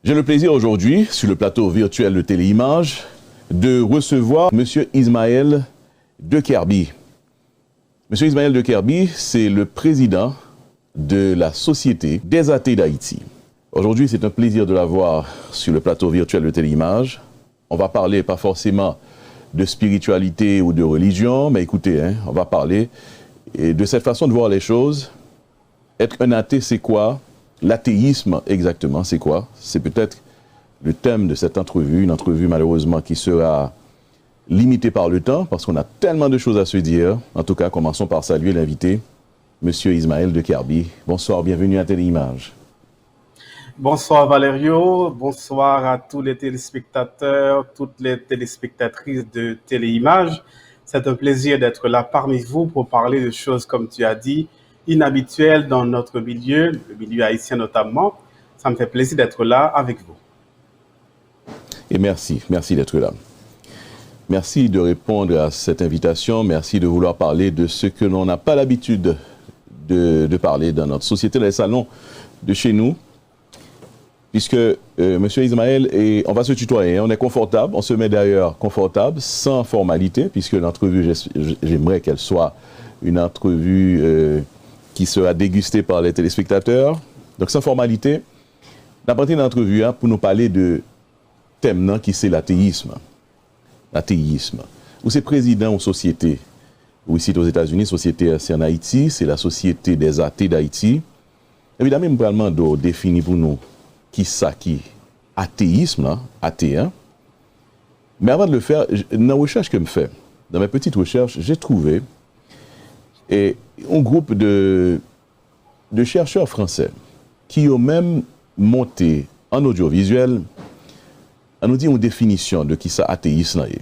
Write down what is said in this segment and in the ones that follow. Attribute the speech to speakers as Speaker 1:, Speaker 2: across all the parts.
Speaker 1: J'ai le plaisir aujourd'hui, sur le plateau virtuel de Téléimage, de recevoir M. Ismaël de Kerby. M. Ismaël de Kerby, c'est le président de la Société des athées d'Haïti. Aujourd'hui, c'est un plaisir de l'avoir sur le plateau virtuel de Téléimage. On va parler pas forcément de spiritualité ou de religion, mais écoutez, on va parler de cette façon de voir les choses. Être un athée, c'est quoi? L'athéisme, exactement, c'est quoi? C'est peut-être le thème de cette entrevue, une entrevue malheureusement qui sera limitée par le temps, parce qu'on a tellement de choses à se dire. En tout cas, commençons par saluer l'invité, M. Ismaël de Kerby. Bonsoir, bienvenue à Téléimage.
Speaker 2: Bonsoir Valerio, bonsoir à tous les téléspectateurs, toutes les téléspectatrices de Téléimage. C'est un plaisir d'être là parmi vous pour parler de choses, comme tu as dit, inhabituelles dans notre milieu, le milieu haïtien notamment. Ça me fait plaisir d'être là avec vous.
Speaker 1: Et merci d'être là. Merci de répondre à cette invitation, merci de vouloir parler de ce que l'on n'a pas l'habitude de parler dans notre société, dans les salons de chez nous. Puisque M. Ismaël, on va se tutoyer, on est confortable, on se met d'ailleurs confortable, sans formalité, puisque l'entrevue, j'aimerais qu'elle soit une entrevue qui sera dégustée par les téléspectateurs. Donc sans formalité, la partie de l'entrevue pour nous parler de thème qui c'est l'athéisme. L'athéisme. Ou c'est président ou société, ou ici aux États-Unis, société c'est en Haïti, c'est la Société des athées d'Haïti. Évidemment, nous parlons de définir pour nous qui ça qui athéisme, athée. Mais avant de le faire, dans la recherche que je fais, dans mes petites recherches, j'ai trouvé un groupe de chercheurs français qui ont même monté en audiovisuel, à nous dire une définition de qui ça athéisme est.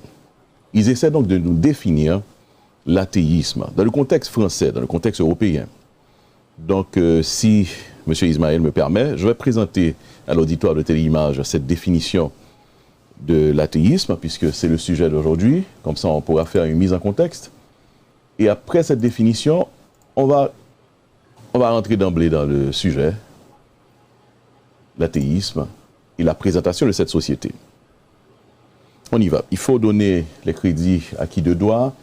Speaker 1: Ils essaient donc de nous définir l'athéisme dans le contexte français, dans le contexte européen. Donc, si M. Ismaël me permet, je vais présenter à l'auditoire de Téléimage cette définition de l'athéisme, puisque c'est le sujet d'aujourd'hui. Comme ça, on pourra faire une mise en contexte. Et après cette définition, on va rentrer d'emblée dans le sujet, l'athéisme et la présentation de cette société. On y va. Il faut donner les crédits à qui de droit.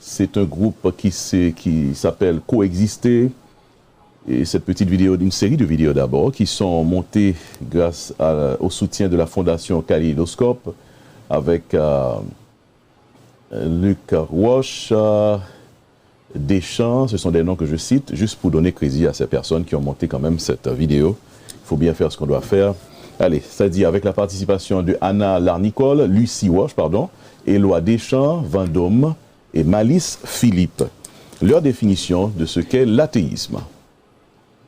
Speaker 1: C'est un groupe qui s'appelle Coexister. Et cette petite vidéo, une série de vidéos d'abord, qui sont montées grâce au soutien de la Fondation Kaléidoscope, avec Luc Roche, Deschamps, ce sont des noms que je cite, juste pour donner crédit à ces personnes qui ont monté quand même cette vidéo. Il faut bien faire ce qu'on doit faire. Allez, c'est-à-dire avec la participation de Anna Larnicole, Lucie Roche, Éloi Deschamps, Vendôme et Malice Philippe. Leur définition de ce qu'est l'athéisme.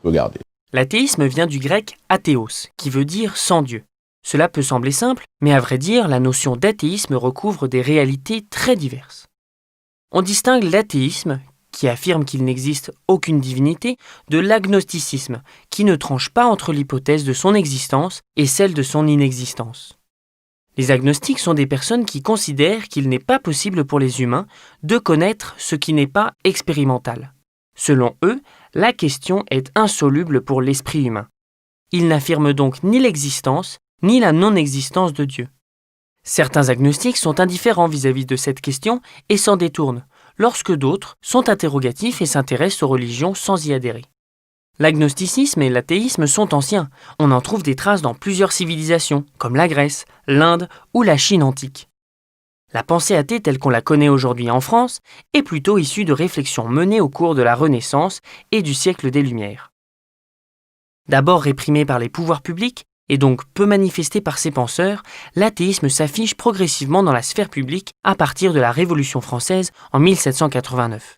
Speaker 1: Regardez.
Speaker 3: L'athéisme vient du grec athéos, qui veut dire sans Dieu. Cela peut sembler simple, mais à vrai dire, la notion d'athéisme recouvre des réalités très diverses. On distingue l'athéisme, qui affirme qu'il n'existe aucune divinité, de l'agnosticisme, qui ne tranche pas entre l'hypothèse de son existence et celle de son inexistence. Les agnostiques sont des personnes qui considèrent qu'il n'est pas possible pour les humains de connaître ce qui n'est pas expérimental. Selon eux, la question est insoluble pour l'esprit humain. Ils n'affirment donc ni l'existence, ni la non-existence de Dieu. Certains agnostiques sont indifférents vis-à-vis de cette question et s'en détournent, lorsque d'autres sont interrogatifs et s'intéressent aux religions sans y adhérer. L'agnosticisme et l'athéisme sont anciens. On en trouve des traces dans plusieurs civilisations, comme la Grèce, l'Inde ou la Chine antique. La pensée athée telle qu'on la connaît aujourd'hui en France est plutôt issue de réflexions menées au cours de la Renaissance et du siècle des Lumières. D'abord réprimée par les pouvoirs publics, et donc peu manifestée par ses penseurs, l'athéisme s'affiche progressivement dans la sphère publique à partir de la Révolution française en 1789.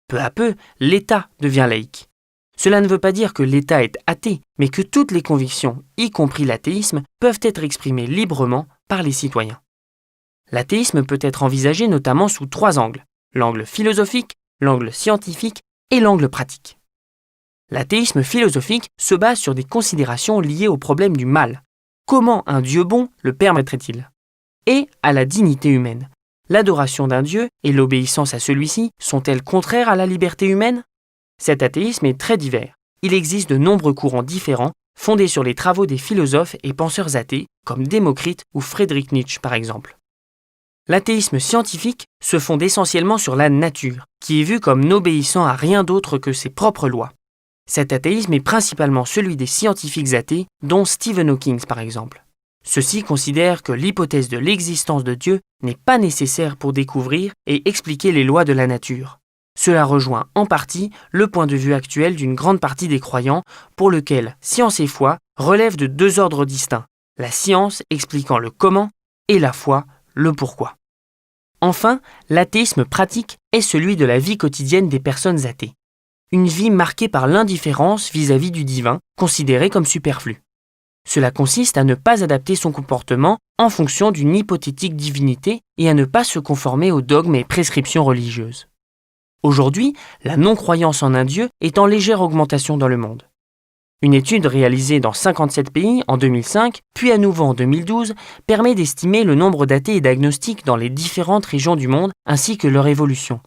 Speaker 3: Peu à peu, l'État devient laïque. Cela ne veut pas dire que l'État est athée, mais que toutes les convictions, y compris l'athéisme, peuvent être exprimées librement par les citoyens. L'athéisme peut être envisagé notamment sous 3 angles, l'angle philosophique, l'angle scientifique et l'angle pratique. L'athéisme philosophique se base sur des considérations liées au problème du mal. Comment un Dieu bon le permettrait-il? Et à la dignité humaine. L'adoration d'un Dieu et l'obéissance à celui-ci sont-elles contraires à la liberté humaine? Cet athéisme est très divers. Il existe de nombreux courants différents fondée sur les travaux des philosophes et penseurs athées comme Démocrite ou Friedrich Nietzsche par exemple. L'athéisme scientifique se fonde essentiellement sur la nature, qui est vue comme n'obéissant à rien d'autre que ses propres lois. Cet athéisme est principalement celui des scientifiques athées, dont Stephen Hawking par exemple. Ceux-ci considèrent que l'hypothèse de l'existence de Dieu n'est pas nécessaire pour découvrir et expliquer les lois de la nature. Cela rejoint en partie le point de vue actuel d'une grande partie des croyants, pour lequel science et foi relèvent de deux ordres distincts, la science expliquant le comment et la foi le pourquoi. Enfin, l'athéisme pratique est celui de la vie quotidienne des personnes athées. Une vie marquée par l'indifférence vis-à-vis du divin, considéré comme superflu. Cela consiste à ne pas adapter son comportement en fonction d'une hypothétique divinité et à ne pas se conformer aux dogmes et prescriptions religieuses. Aujourd'hui, la non-croyance en un Dieu est en légère augmentation dans le monde. Une étude réalisée dans 57 pays en 2005, puis à nouveau en 2012, permet d'estimer le nombre d'athées et d'agnostiques dans les différentes régions du monde ainsi que leur évolution.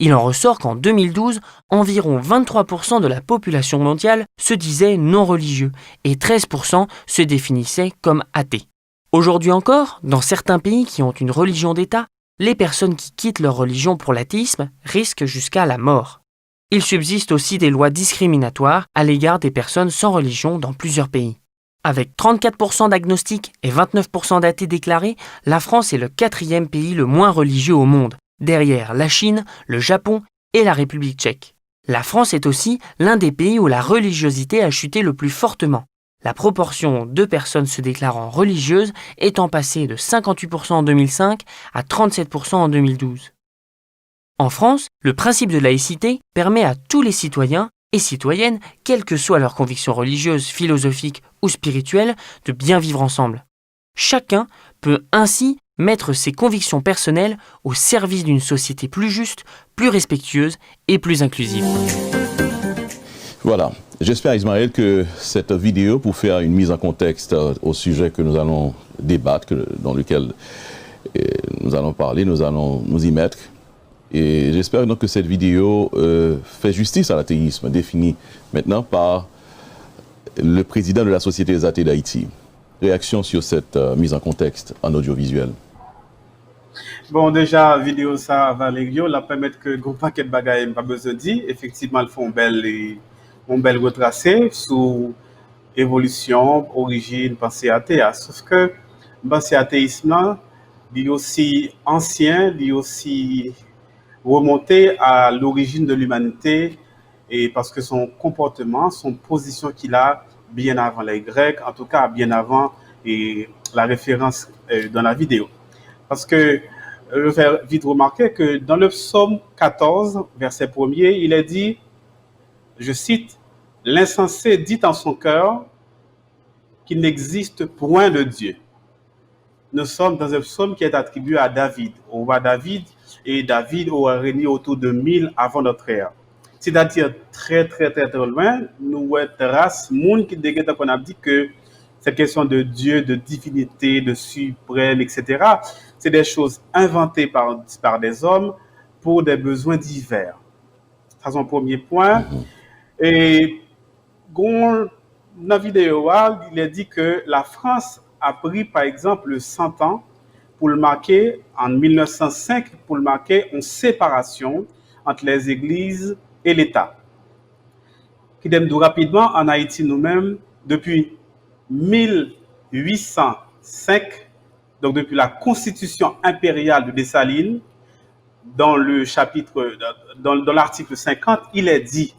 Speaker 3: Il en ressort qu'en 2012, environ 23% de la population mondiale se disait non religieux et 13% se définissaient comme athées. Aujourd'hui encore, dans certains pays qui ont une religion d'État, les personnes qui quittent leur religion pour l'athéisme risquent jusqu'à la mort. Il subsiste aussi des lois discriminatoires à l'égard des personnes sans religion dans plusieurs pays. Avec 34% d'agnostiques et 29% d'athées déclarés, la France est le 4e pays le moins religieux au monde, derrière la Chine, le Japon et la République tchèque. La France est aussi l'un des pays où la religiosité a chuté le plus fortement. La proportion de personnes se déclarant religieuses étant passée de 58% en 2005 à 37% en 2012. En France, le principe de laïcité permet à tous les citoyens et citoyennes, quelles que soient leurs convictions religieuses, philosophiques ou spirituelles, de bien vivre ensemble. Chacun peut ainsi mettre ses convictions personnelles au service d'une société plus juste, plus respectueuse et plus inclusive.
Speaker 1: Voilà. J'espère, Ismaël, que cette vidéo, pour faire une mise en contexte au sujet que nous allons débattre, dans lequel nous allons parler, nous allons nous y mettre. Et j'espère donc que cette vidéo fait justice à l'athéisme, défini maintenant par le président de la Société des athées d'Haïti. Réaction sur cette mise en contexte en audiovisuel.
Speaker 2: Bon, déjà, vidéo ça, Valério, la permettre que gros paquet de bagages, pas besoin de dire. Effectivement, elles font un bel retracé sur évolution, origine, pensée athée. Sauf que pensée athéisme, il est aussi ancien, il est aussi remonter à l'origine de l'humanité, et parce que son comportement, son position qu'il a bien avant les Grecs, en tout cas bien avant la référence dans la vidéo. Parce que je vais faire vite remarquer que dans le psaume 14, verset 1er, il est dit, je cite, « L'insensé dit en son cœur qu'il n'existe point de Dieu ». Nous sommes dans un psaume qui est attribué à David, au roi David, et David aurait régné autour de 1000 avant notre ère. C'est-à-dire très loin, nous sommes race, monde qui déguette qu'on a dit que cette question de Dieu, de divinité, de suprême, etc., c'est des choses inventées par des hommes pour des besoins divers. Ça, c'est un premier point. Et dans la vidéo, il est dit que la France a pris, par exemple, 100 ans pour le marquer, en 1905, pour le marquer une séparation entre les églises et l'État. Qui donne rapidement en Haïti nous-mêmes, depuis 1805, donc depuis la constitution impériale de Dessalines, dans le chapitre, dans l'article 50, il est dit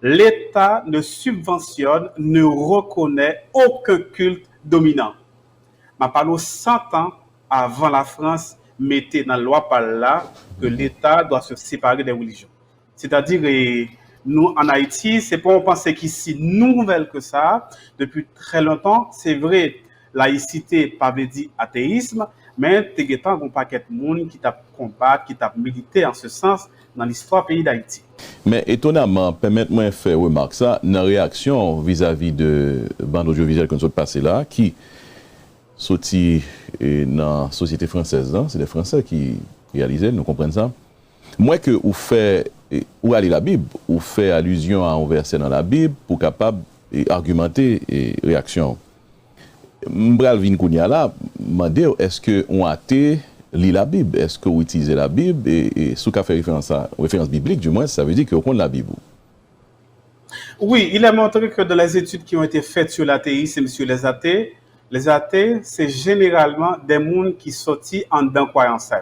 Speaker 2: l'État ne subventionne, ne reconnaît aucun culte dominant. Ma parole 100 ans avant la France mettait dans la loi par là que l'État doit se séparer des religions. C'est-à-dire, nous en Haïti, c'est pas on pensait qu'ici nouvelle que ça, depuis très longtemps, c'est vrai, laïcité, pas veut dire athéisme, mais t'es guettant un paquet de monde qui t'a combattu, qui t'a milité en ce sens dans l'histoire pays d'Haïti.
Speaker 1: Mais étonnamment, permettez-moi de faire remarque ça, une réaction vis-à-vis de bande audiovisuelle que nous sommes passés là, qui sorti dans la société française, c'est les Français qui réalisaient, nous comprenons ça. Moi que ou allez la Bible, ou fait allusion à un verset dans la Bible pour capable argumenter et réaction. M'bral vin kounya là, demander est-ce que on athée lit la Bible, est-ce que vous utilisez la Bible et sous qu'a fait référence biblique, du moins ça veut dire que vous connaissez la Bible.
Speaker 2: Oui, il a montré que dans les études qui ont été faites sur l'athéisme et sur les athées, c'est généralement des mondes qui sortent en dedans croyance.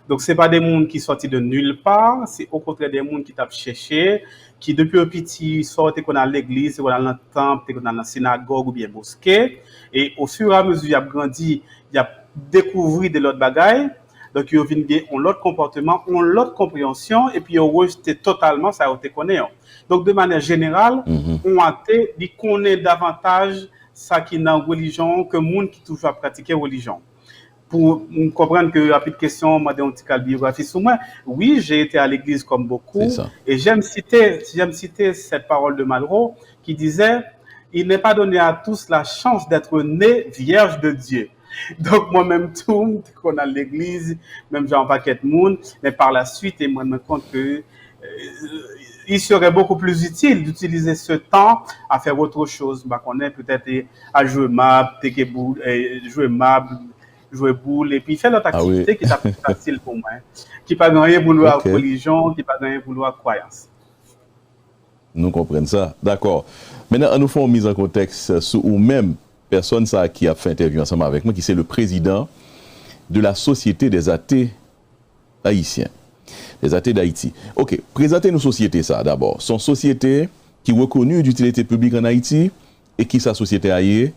Speaker 2: Donc, ce n'est pas des mondes qui sortent de nulle part, c'est au contraire des mondes qui tapent chercher, qui depuis un petit sortent qu'on a l'église, qu'on a dans le temple, qu'on a dans la synagogue ou bien mosquée. Et au fur et à mesure, il a grandi, il a découvert de l'autre bagaille. Donc, ils ont l'autre comportement, ont l'autre compréhension, et puis ils ont rejeté totalement ça, ils connaissent. Donc, de manière générale, on a été, ils connaissent davantage ça qui est dans la religion que le monde qui toujours pratiquer la religion. Pour comprendre que, rapide question, m'a donné une biographie sur moi. Oui, j'ai été à l'église comme beaucoup, et j'aime citer cette parole de Malraux qui disait, il n'est pas donné à tous la chance d'être né vierge de Dieu. Donc, moi-même, tout, qu'on a l'église, même j'ai un paquet de monde, mais par la suite, et moi, je me rends compte que il serait beaucoup plus utile d'utiliser ce temps à faire autre chose. Bah, qu'on est peut-être à jouer map, jouer boule, et puis faire notre activité qui est plus facile pour moi, qui pas gagner pour la religion, qui pas gagner pour la croyance.
Speaker 1: Nous comprenons ça, d'accord. Maintenant, nous faisons une mise en contexte sur ou même personne ça qui a fait interview ensemble avec moi, qui c'est le président de la Société des athées haïtiens, les athées d'Haïti. Ok, présentez nos sociétés ça d'abord. Son société qui est reconnue d'utilité publique en Haïti et qui sa société ailleurs.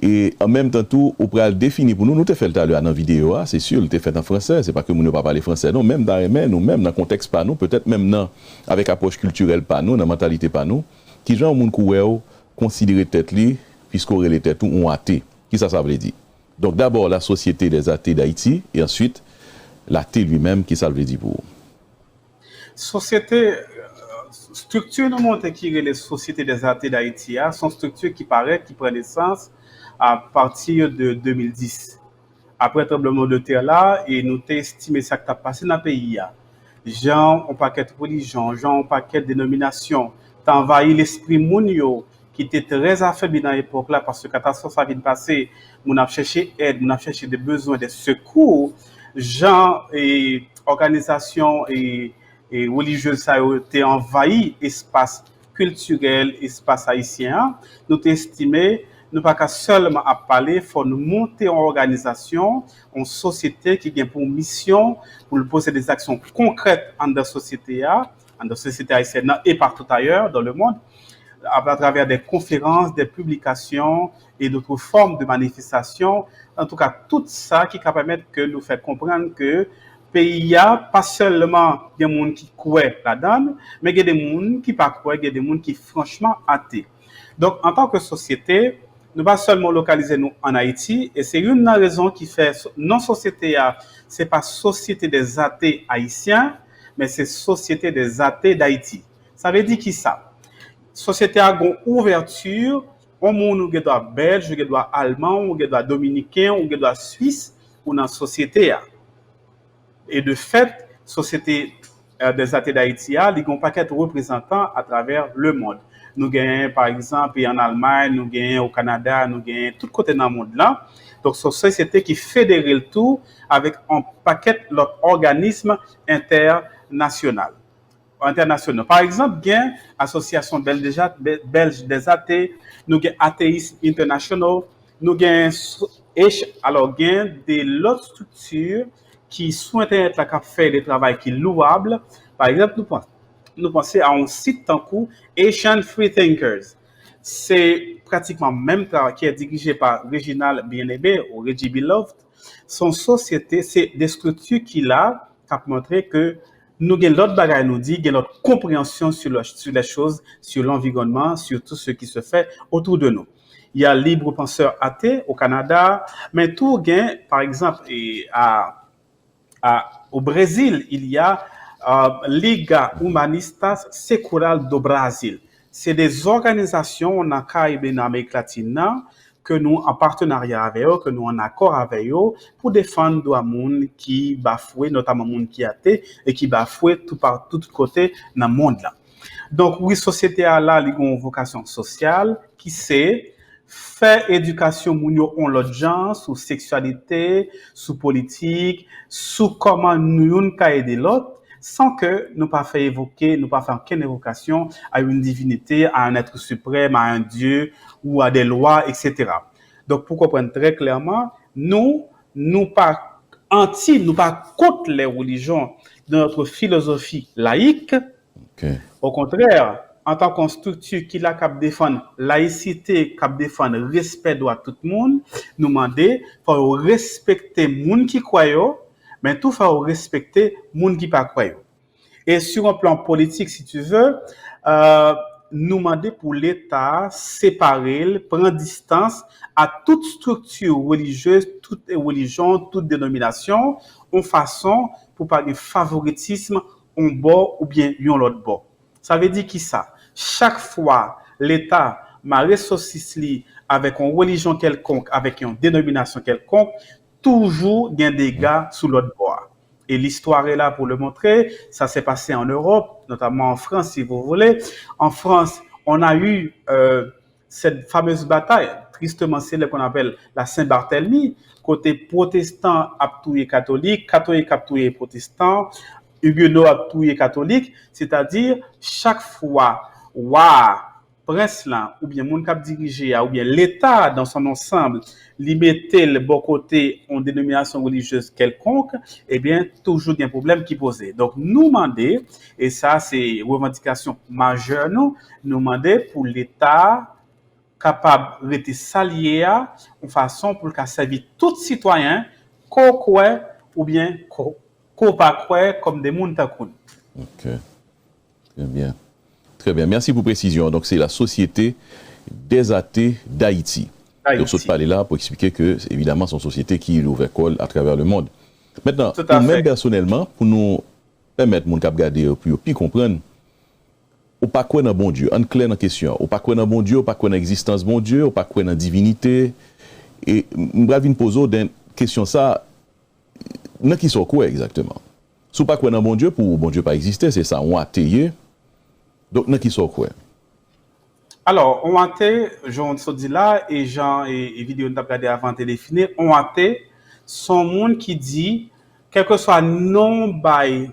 Speaker 1: Et en même temps, tout, on pourrait le définir pour nous. Nous, t'ai fait le talent dans la vidéo, c'est sûr, t'ai fait en français. C'est pas que nous ne pas parler français, non. Même dans les mains, nous, même dans le contexte pas nous, peut-être même dans, avec approche culturelle pas nous, dans la mentalité pas nous, qui genre, moun kouèo, considérer tête li, puisqu'on les têtes ou on athée. Qui ça veut dire? Donc, d'abord, la Société des athées d'Haïti, et ensuite, l'athée lui-même, qui ça veut dire pour?
Speaker 2: Société, structure nous montre qui est les Sociétés des athées d'Haïti, sont structures qui paraissent, qui prennent naissance à partir de 2010. Après le tremblement de terre là, et nous avons estimé ça qui a passé dans le pays. Gens, on paquet de religion, gens, on paquet de dénominations, t'as envahi l'esprit mounio, qui était très affaibli dans l'époque là, parce que catastrophe a vient passer, on a cherché aide, on a cherché des besoins, des secours, gens et organisations et religieuses, ça a été envahi espace culturel, espace haïtien. Nous avons estimé nous pas qu'à seulement à parler, il faut nous monter en organisation, en société qui a pour mission, pour poser des actions concrètes en la société haïtienne et partout ailleurs dans le monde, à travers des conférences, des publications et d'autres formes de manifestations. En tout cas, tout ça qui permet que nous fait comprendre que pays a pas seulement des gens qui croient là-dedans, mais il y a des gens qui pas croient, il y a des gens qui franchement athées. Donc, en tant que société, nous pas seulement localiser nous en Haïti, et c'est une raison qui fait non société c'est pas Société des athées haïtiens, mais c'est Société des athées d'Haïti. Ça veut dire qui ça? Société a une ouverture, on nous doit belge, on doit allemand, on doit dominicain, on doit suisse, ou dans société. Et de fait, Société des athées d'Haïti, il y a un paquet de représentants à travers le monde. Nous gagnons, par exemple, en Allemagne, nous gagnons au Canada, nous gagnons tout côté dans le monde là. Donc, c'est une société qui fédère le tout avec un paquet d'organismes internationaux. Par exemple, il y a l'Association belge des athées, nous avons Athéisme International, nous avons d'autres structures qui souhaitent être là, qui font des travaux qui sont louables. Par exemple, nous pensons à un site en cours, Asian Free Thinkers. C'est pratiquement le même travail qui est dirigé par Reginald Bien-Aimé ou Reggie Beloved. Son société, c'est des structures qui a montré que nous avons l'autre bagage nous dit, nous avons notre compréhension sur les choses, sur l'environnement, sur tout ce qui se fait autour de nous. Il y a Libre Penseur Athée au Canada, mais tout gain, par exemple, au Brésil, il y a Liga Humanistas Secular do Brasil. C'est des organisations en Caraïbes et en Amérique latine que nous en partenariat avec eux, que nous en accord avec eux pour défendre les gens qui bafouent, notamment les gens qui athées et qui bafouent tout côté dans le monde là. Donc, oui, société a là, une vocation sociale qui c'est faire éducation moun yo on l'autre genre, sous sexualité, sous politique, sous comment nous ka aider l'autre, sans que nous pas fait évoquer, nous pas faire aucune évocation à une divinité, à un être suprême, à un Dieu ou à des lois, etc. Donc, pour comprendre très clairement, nous pas nous pas contre les religions de notre philosophie laïque.
Speaker 1: Okay.
Speaker 2: Au contraire, en tant qu'on structure qui la cap défendre laïcité, cap défendre respect droit tout le monde, nous demander faut respecter moun qui croit, mais tout faut respecter moun qui pas croit. Et sur un plan politique, si tu veux, nous demander pour l'État séparer, prendre distance à toute structure religieuse, toute religion, toute dénomination, en façon pour pas de favoritisme un bord ou bien un l'autre bord. Ça veut dire qui ça? Chaque fois l'État m'a ressuscité avec une religion quelconque, avec une dénomination quelconque, toujours il y a des dégâts sous l'autre bord. Et l'histoire est là pour le montrer. Ça s'est passé en Europe, notamment en France, si vous voulez. En France, on a eu cette fameuse bataille, tristement célèbre qu'on appelle la Saint-Barthélemy, côté protestant aptouillé catholique, catholique aptouillé protestant, huguenot aptouillé catholique, c'est-à-dire chaque fois, prince là, ou bien moun kap dirigé, ou bien l'État dans son ensemble, li mettait le bon côté en dénomination religieuse quelconque, eh bien, toujours il y a un problème qui posait. Donc, nous demander, et ça, c'est revendication majeure, nous demander pour l'État capable de rester s'allier en façon pour qu'à servir tout citoyen, qu'on croit, ou bien qu'on pas croit comme des moun takoun.
Speaker 1: Ok. Très bien. Très bien. Merci pour précision. Donc, c'est la Société des athées d'Haïti. Donc, je parler là pour expliquer que, évidemment, c'est une société qui ouvre école à travers le monde. Maintenant, pour même personnellement, pour nous permettre de regarder puis comprendre, ou pas quoi dans bon Dieu, en clair dans la question, ou pas quoi dans bon Dieu, ou pas quoi dans l'existence bon Dieu, ou pas quoi dans la divinité. Et je vais poser une question ça, dans qui sont quoi exactement? Si ou pas quoi dans bon Dieu, pour bon Dieu pas exister, c'est ça, on athée. Donc, dans qui sont quoi?
Speaker 2: Alors, on athée, j'en dis là, et Jean et vidéo nous regardé avant de définir, on athée, son monde qui dit, quel que soit non by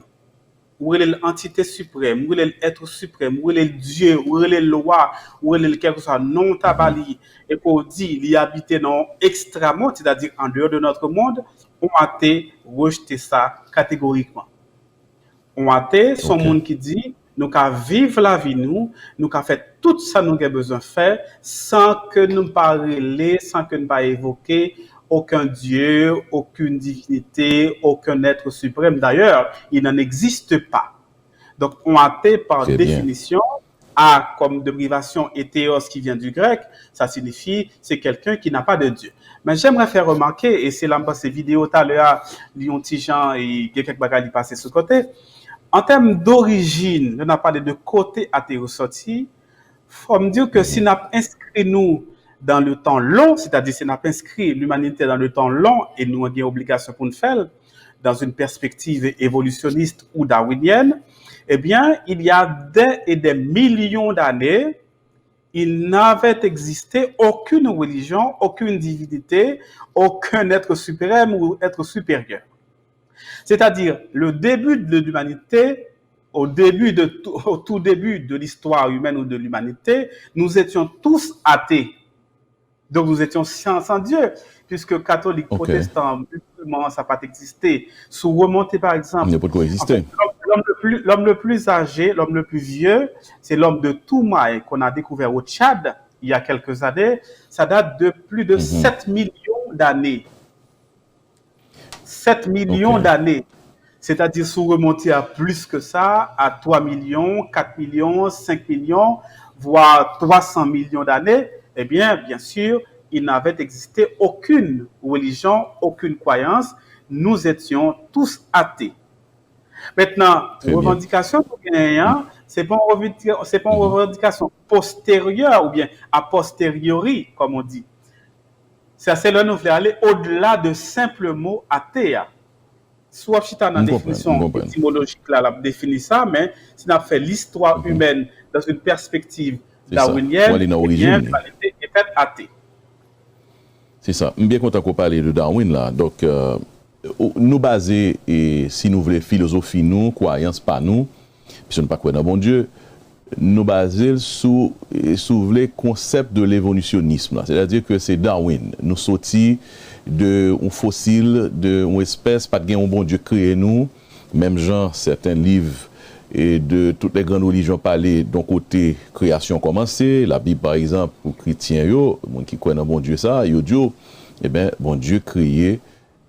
Speaker 2: ou l'entité suprême, ou l'être suprême, ou le Dieu, ou le loi, ou quel que soit non tabali, et qu'on dit, il y habite dans extra-monde, c'est-à-dire en dehors de notre monde, on athée rejeter ça catégoriquement. On athée, son monde qui dit, nous qu'à vivre la vie nous qu'à faire tout ça nous avons besoin de faire sans que nous parler, sans que nous pas évoquer aucun Dieu, aucune divinité, aucun être suprême. D'ailleurs, il n'en existe pas. Donc, on athée par définition, a comme dérivation et théos qui vient du grec, ça signifie c'est quelqu'un qui n'a pas de Dieu. Mais j'aimerais faire remarquer, et c'est là dans ces vidéos tout à l'heure, Lyon Tijan et quelques bagages qui passaient sur côté. En termes d'origine, on a parlé de côté athée ressorti. Faut me dire que si on a inscrit nous dans le temps long, c'est-à-dire si on a inscrit l'humanité dans le temps long et nous avons une obligation pour nous faire dans une perspective évolutionniste ou darwinienne, eh bien, il y a des millions d'années, il n'avait existé aucune religion, aucune divinité, aucun être suprême ou être supérieur. C'est-à-dire, le début de l'humanité, au tout début de l'histoire humaine ou de l'humanité, nous étions tous athées. Donc, nous étions sans Dieu, puisque catholiques, protestants, musulmans, ça n'a pas existé. Sous remonter, par exemple,
Speaker 1: il n'y a pas de quoi exister.
Speaker 2: L'homme le plus âgé, l'homme le plus vieux, c'est l'homme de Toumaï qu'on a découvert au Tchad il y a quelques années. Ça date de plus de 7 millions d'années. 7 millions d'années. C'est-à-dire, si vous remontez à plus que ça, à 3 millions, 4 millions, 5 millions, voire 300 millions d'années, eh bien sûr, il n'avait existé aucune religion, aucune croyance. Nous étions tous athées. Maintenant, revendication, c'est pas une revendication postérieure ou bien a posteriori, comme on dit. C'est là nous voulons aller au-delà de simple mot athée. Soit chita dans la définition étymologique, là, la définit ça, mais si on a fait l'histoire humaine dans une perspective darwinienne, eh bien, l'humanité est faite athée.
Speaker 1: C'est ça. Je suis bien content qu'on parle de Darwin là. Donc, nous baser, et si nous voulons philosophie, nous, croyance, pas nous, puis si nous ne pas croire dans bon Dieu, nous baser sur le concept de l'évolutionnisme. C'est-à-dire que c'est Darwin. Nous sortis d'un fossile, d'une espèce, pas de un bon Dieu créé nous, même genre, certains livres et de toutes les grandes religions parlent d'un côté création commencée, la Bible par exemple pour chrétiens yo, monde qui croit dans bon Dieu ça, yo dit eh ben bon Dieu créé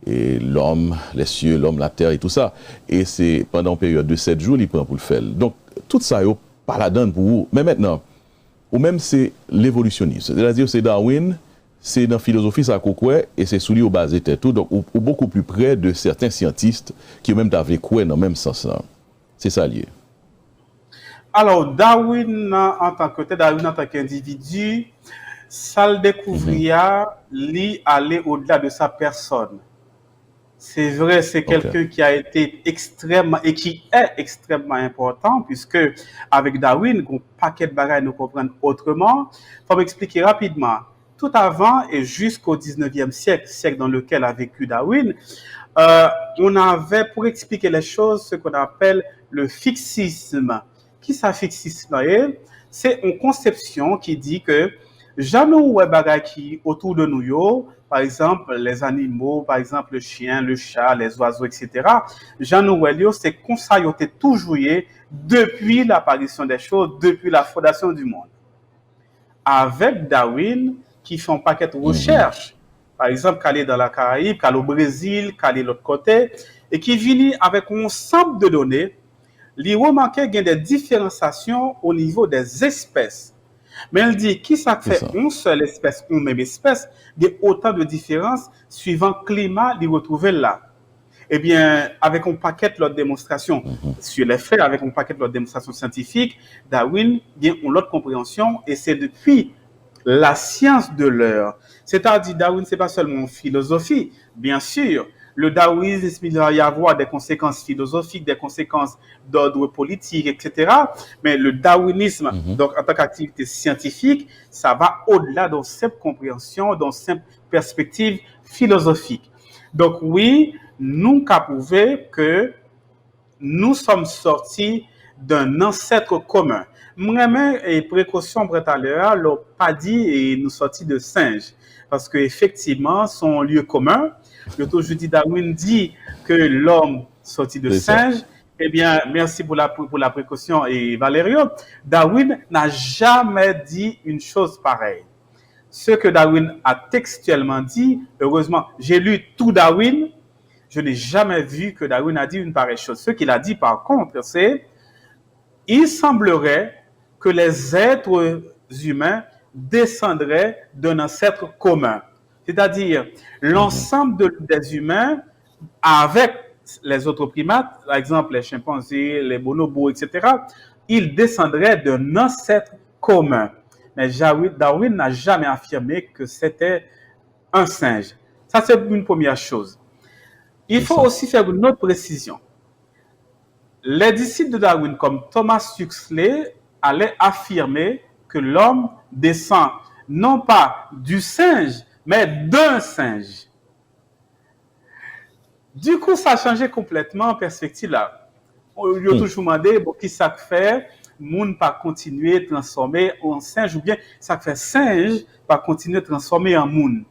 Speaker 1: et l'homme, les cieux, l'homme, la terre et tout ça. Et c'est pendant une période de 7 jours, il prend pour le faire. Donc tout ça yo pas la donne pour vous. Mais maintenant, ou même c'est l'évolutionnisme. C'est-à-dire c'est Darwin, c'est dans la philosophie ça qu'on croit et c'est sous lui au basé tout donc ou beaucoup plus près de certains scientistes qui même t'avaient croire dans le même sens là. C'est ça lié.
Speaker 2: Alors, Darwin, en tant que tel, Darwin en tant qu'individu, ça le découvrir, lui, aller au-delà de sa personne. C'est vrai, c'est quelqu'un qui a été extrêmement, et qui est extrêmement important, puisque avec Darwin, un paquet de bagages nous comprennent autrement. Faut m'expliquer rapidement. Tout avant et jusqu'au 19e siècle, siècle dans lequel a vécu Darwin, on avait, pour expliquer les choses, ce qu'on appelle le fixisme. Qui ça fixisme? C'est une conception qui dit que jamais ou bagay qui autour de nous yo, par exemple les animaux, par exemple le chien, le chat, les oiseaux, etc. Jamais ou c'est comme ça yo été toujours depuis l'apparition des choses, depuis la fondation du monde. Avec Darwin qui fait un paquet de recherches, par exemple, qu'elle est dans la Caraïbe, qu'elle est au Brésil, qu'elle est de l'autre côté, et qui vient avec un ensemble de données, il remarque qu'il y a des différenciations au niveau des espèces. Mais elle dit, qui ça fait une seule espèce, une même espèce, il y a autant de différences suivant le climat qu'il retrouve là. Eh bien, avec un paquet de démonstrations sur les faits, avec un paquet de démonstrations scientifiques, Darwin a une autre compréhension et c'est depuis la science de l'heure. C'est-à-dire, Darwin, ce n'est pas seulement une philosophie. Bien sûr, le darwinisme, il va y avoir des conséquences philosophiques, des conséquences d'ordre politique, etc. Mais le darwinisme, donc en tant qu'activité scientifique, ça va au-delà d'une simple compréhension, d'une simple perspective philosophique. Donc oui, nous avons prouvé que nous sommes sortis d'un ancêtre commun. Moi-même, et précaution pour tout à l'heure, l'ont pas dit et nous sortis de singes. Parce qu'effectivement, son lieu commun, le toujours dit Darwin dit que l'homme sorti de singe. Eh bien, merci pour la précaution et Valério. Darwin n'a jamais dit une chose pareille. Ce que Darwin a textuellement dit, heureusement, j'ai lu tout Darwin, je n'ai jamais vu que Darwin a dit une pareille chose. Ce qu'il a dit par contre, c'est il semblerait que les êtres humains descendraient d'un ancêtre commun. C'est-à-dire, l'ensemble des humains avec les autres primates, par exemple les chimpanzés, les bonobos, etc., ils descendraient d'un ancêtre commun. Mais Darwin n'a jamais affirmé que c'était un singe. Ça, c'est une première chose. Il faut aussi faire une autre précision. Les disciples de Darwin, comme Thomas Huxley, allaient affirmer que l'homme descend non pas du singe, mais d'un singe. Du coup, ça a changé complètement en perspective là. On lui a toujours demandé, bon, qui ça fait, moun pas continuer à transformer en singe, ou bien ça fait singe pas continuer à transformer en moun.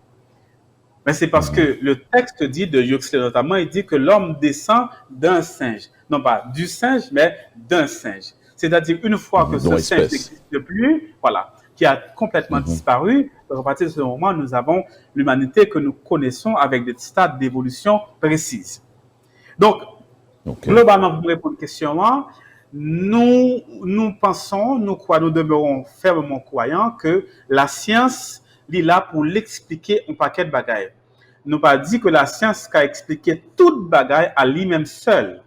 Speaker 2: Mais c'est parce que le texte dit de Huxley notamment, il dit que l'homme descend d'un singe. Non pas du singe, mais d'un singe. C'est-à-dire une fois que ce singe n'existe plus, voilà, qui a complètement disparu, à partir de ce moment, nous avons l'humanité que nous connaissons avec des stades d'évolution précises. Donc, globalement, pour répondre à la question, nous pensons, nous demeurons fermement croyants que la science est là pour l'expliquer un paquet de bagailles. Nous pas dit que la science a expliqué toute bagaille à lui-même seul.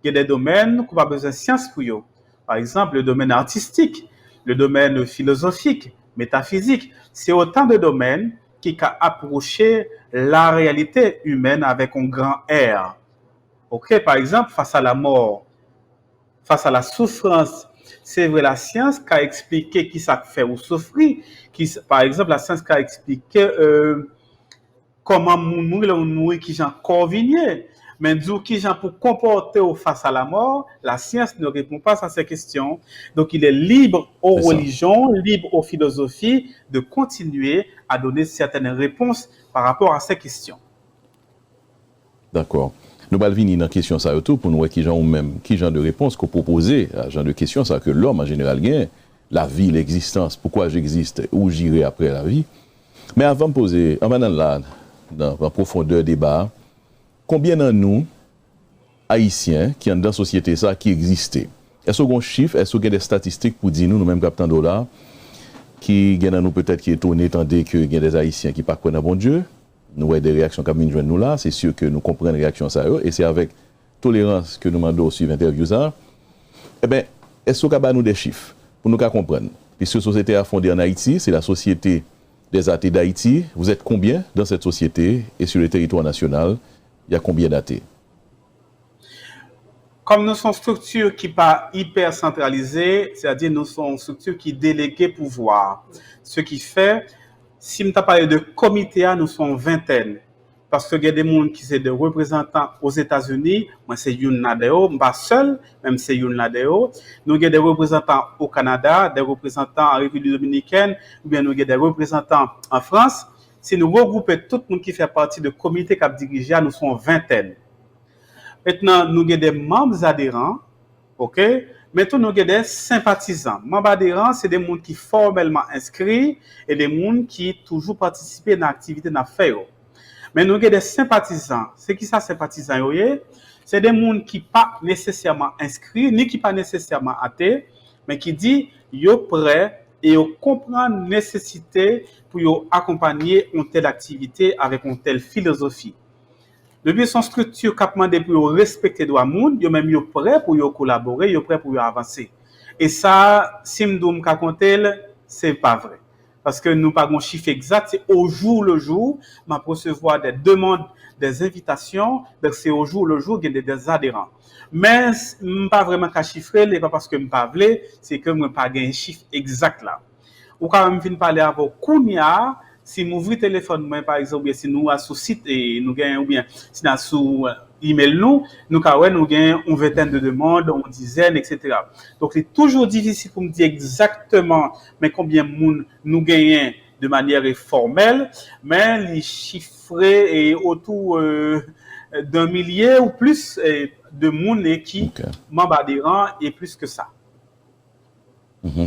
Speaker 2: Il y a des domaines qu'on a besoin de science pour eux. Par exemple, le domaine artistique, le domaine philosophique, métaphysique. C'est autant de domaines qui ont approché la réalité humaine avec un grand R. OK, par exemple, face à la mort, face à la souffrance, c'est vrai, la science qui a expliqué qui ça fait ou souffrir, par exemple, la science qui a expliqué comment mourir qui j'en convenier. Mais d'où qui j'en pour comporter face à la mort, la science ne répond pas à ces questions. Donc, il est libre aux religions, libre aux philosophies de continuer à donner certaines réponses par rapport à ces questions.
Speaker 1: D'accord. Nous allons venir dans la question ça tout pour nous voir qui genre de réponse qu'on propose à genre de question ça que l'homme en général gagne, la vie, l'existence, pourquoi j'existe, où j'irai après la vie. Mais avant de poser, avant dans la profondeur débat, combien de nous, Haïtiens, qui sont dans la société ça, qui existent? Est-ce qu'on a un chiffre, est-ce qu'on a des statistiques pour dire nous-mêmes capitaine dollar, qui gagnent nous peut-être qui est étonné, tandis que il y a des Haïtiens qui ne croient pas bon Dieu? Nous voyons des réactions comme nous là, c'est sûr que nous comprenons les réactions ça, et c'est avec tolérance que nous demandons suivre l'interview ça. Eh bien, est-ce qu'on a nous des chiffres pour nous comprendre? Puisque la société a fondé en Haïti, c'est la société des athées d'Haïti. Vous êtes combien dans cette société et sur le territoire national, il y a combien d'athées?
Speaker 2: Comme nous sommes structures qui pas hyper centralisées, c'est-à-dire nous sommes structures qui déléguent pouvoir. Ce qui fait, si nous parlé de comité, nous sommes vingtaine. Parce que il y a des gens qui sont des représentants aux États-Unis, moi c'est Youn Nadeo, pas seul, même c'est Youn Nadeo. Nous avons des représentants au Canada, des représentants en République dominicaine, ou bien nous avons des représentants en France. Si nous regroupons tout le monde qui fait partie du comité qui a dirigé, nous sommes vingtaine. Maintenant, nous avons des membres adhérents, OK? Maintenant, nous avons des sympathisants. Membres adhérents, c'est des gens qui sont formellement inscrits et des gens qui toujours participent à l'activité de l'affaire. Mais nous avons des sympathisants. C'est qui ça, sympathisants? C'est des gens qui ne sont pas nécessairement inscrits, ni qui ne sont pas nécessairement athées, mais qui disent qu'ils sont prêts et ils comprennent la nécessité pour accompagner une telle activité avec une telle philosophie. Depuis son structure qui a demandé pour respecter les droits de l'homme, ils sont même prêts pour collaborer, ils sont prêts pour avancer. Et ça, si je me raconte, ce n'est pas vrai. Parce que nous n'avons pas un chiffre exact, c'est au jour le jour, je recevoir des demandes, des invitations, donc c'est au jour le jour qu'il y a des adhérents. Mais je ne pas vraiment qu'à chiffrer, ce n'est pas parce que je ne pas voulais, c'est que je n'ai pas un chiffre exact là. Ou quand même venir parler avec Kounia, si nous ouvrons le téléphone, par exemple, si nous avons sous site et nous gagnons, ou bien si nous avons sous email, nous gagnons une vingtaine de demandes, une dizaine, etc. Donc, c'est toujours difficile pour me dire exactement mais combien de monde nous gagnons de manière formelle, mais les chiffrés et autour d'un millier ou plus de monde qui membres adhérents et plus que ça.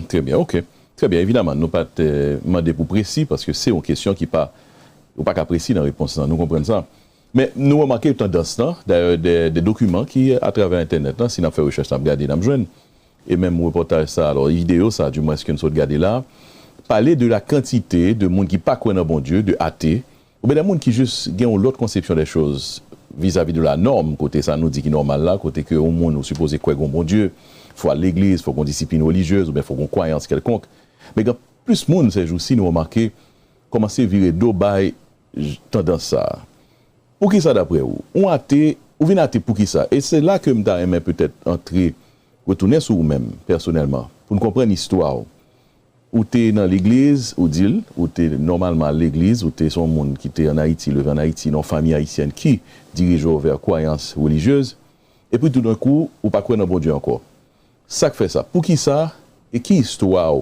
Speaker 1: Très bien, ok. Très bien, évidemment, nous ne pas demander pour précis parce que c'est une question qui n'est pas précis dans la réponse. Nous comprenons ça. Mais nous remarquons une tendance, d'ailleurs, des documents qui, à travers Internet, si nous faisons recherche, nous regardons, nous joignons, et même reportage ça, alors vidéo ça, du moins ce que nous regardons là, parler de la quantité de monde qui ne pas croient en bon Dieu, de athées, ou bien des gens qui juste ont l'autre conception des choses vis-à-vis de la norme, côté ça nous dit qu'il est normal là, côté que au monde nous supposons croire en bon Dieu, il faut à l'église, il faut qu'on discipline religieuse, ou bien il faut qu'on croyance quelconque. Mais quand plus de monde ces jours-ci, nous remarquons commencer à virer deux bails tendance ça. Pour qui ça d'après vous? On athée, ou vient athée pour qui ça? Et c'est là que je aimé peut-être entrer, retourner sur vous-même, personnellement, pour nous comprendre l'histoire. Ou tu es dans l'église, ou dit, ou tu es normalement à l'église, ou tu es son monde qui est en Haïti, levé en Haïti, dans une famille haïtienne qui dirige vers croyance religieuse, et puis tout d'un coup, ou pas croire dans bon Dieu encore. Ça fait ça. Pour qui ça? Et qui histoire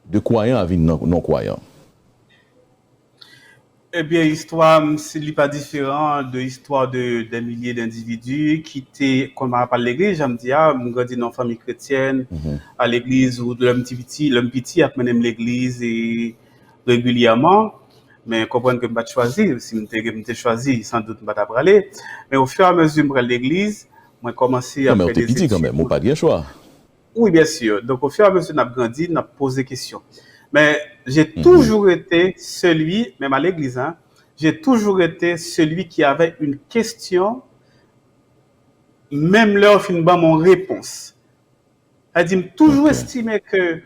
Speaker 1: de croyants à vie non-croyants?
Speaker 2: Eh bien, l'histoire, ce n'est pas différent de l'histoire des milliers d'individus qui étaient, comme on parle de l'église, je me dis, mon gars dit dans une famille chrétienne, à l'église, ou de l'homme petit, à mener l'église régulièrement, mais comprendre que je ne vais pas choisir, si je n'ai choisi, sans doute, je ne vais pas aller. Mais au fur et à mesure que je vais l'église, je commencé à faire des études. Mais on
Speaker 1: petit quand même, on n'a pas de choix.
Speaker 2: Oui, bien sûr. Donc, au fur et à mesure que je grandi, je posé des questions. Mais j'ai toujours été celui, même à l'église, j'ai toujours été celui qui avait une question, même là, finalement, mon réponse. C'est-à-dire, toujours estimé que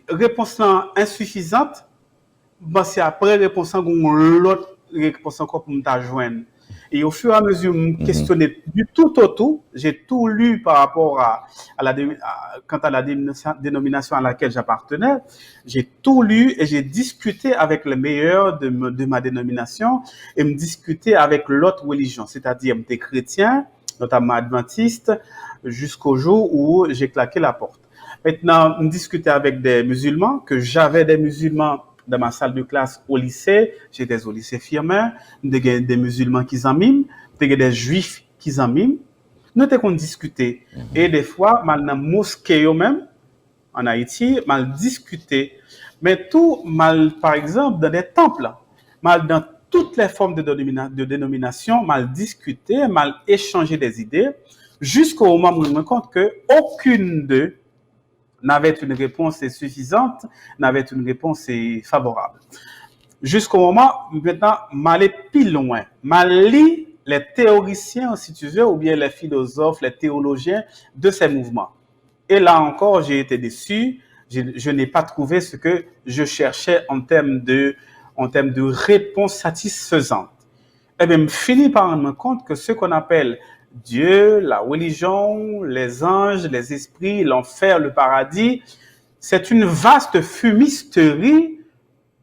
Speaker 2: réponse insuffisante, c'est après réponse l'autre réponse encore pour me joindre. Et au fur et à mesure, je me questionnais du tout au tout. J'ai tout lu par rapport quant à la dénomination à laquelle j'appartenais. J'ai tout lu et j'ai discuté avec les meilleurs de ma dénomination et me discuter avec l'autre religion, c'est-à-dire des chrétiens, notamment adventistes, jusqu'au jour où j'ai claqué la porte. Maintenant, me discuter avec des musulmans, que j'avais des musulmans dans ma salle de classe au lycée, j'étais au lycée Firmin, des musulmans qui en miment, des juifs qui en miment. Nous t'es qu'on discutait. Et des fois, mal dans mosquée même, en Haïti, mal discuté. Mais tout mal, par exemple, dans des temples, mal dans toutes les formes de dénomination, mal discuté, mal échangé des idées, jusqu'au moment où je me rends compte que aucune d'eux n'avait une réponse suffisante, n'avait une réponse favorable. Jusqu'au moment, maintenant, m'aller plus loin, m'aller les théoriciens, si tu veux, ou bien les philosophes, les théologiens de ces mouvements. Et là encore, j'ai été déçu. Je n'ai pas trouvé ce que je cherchais en termes de réponse satisfaisante. Eh bien, je finis par me rendre compte que ce qu'on appelle Dieu, la religion, les anges, les esprits, l'enfer, le paradis, c'est une vaste fumisterie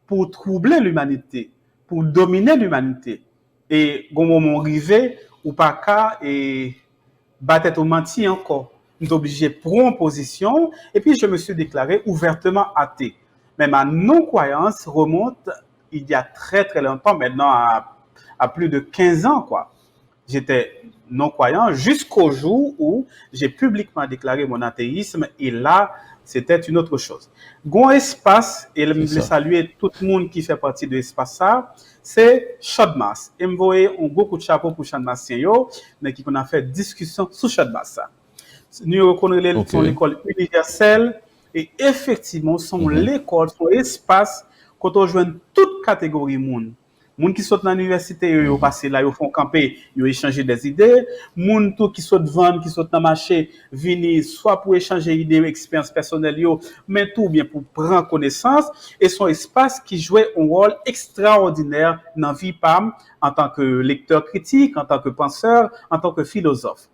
Speaker 2: pour troubler l'humanité, pour dominer l'humanité. Et au moment arrivé, ou pas qu'à et battre au menti encore. Nous sommes obligés de prendre position et puis je me suis déclaré ouvertement athée. Mais ma non-croyance remonte il y a très très longtemps, maintenant à plus de 15 ans, quoi. J'étais non-croyant jusqu'au jour où j'ai publiquement déclaré mon athéisme et là, c'était une autre chose. Gon espace, et je veux saluer tout le monde qui fait partie de l'espace ça, c'est Chadmas. Et me voyez, on beaucoup de chapeau pour Chadmas, mais qui qu'on a fait discussion sur Chadmas ça. Nous reconnaissons l'école universelle et effectivement, son l'école, son espace, quand on joue toute catégorie monde. Moun qui sont dans l'université, ils passent là, ils font camper, ils échangent des idées. Moun tout qui sont vendre, qui sont dans le marché, viennent soit pour échanger idées, expériences personnelles, mais tout bien pour prendre connaissance. Et son espace qui jouait un rôle extraordinaire dans la vie PAM en tant que lecteur critique, en tant que penseur, en tant que philosophe.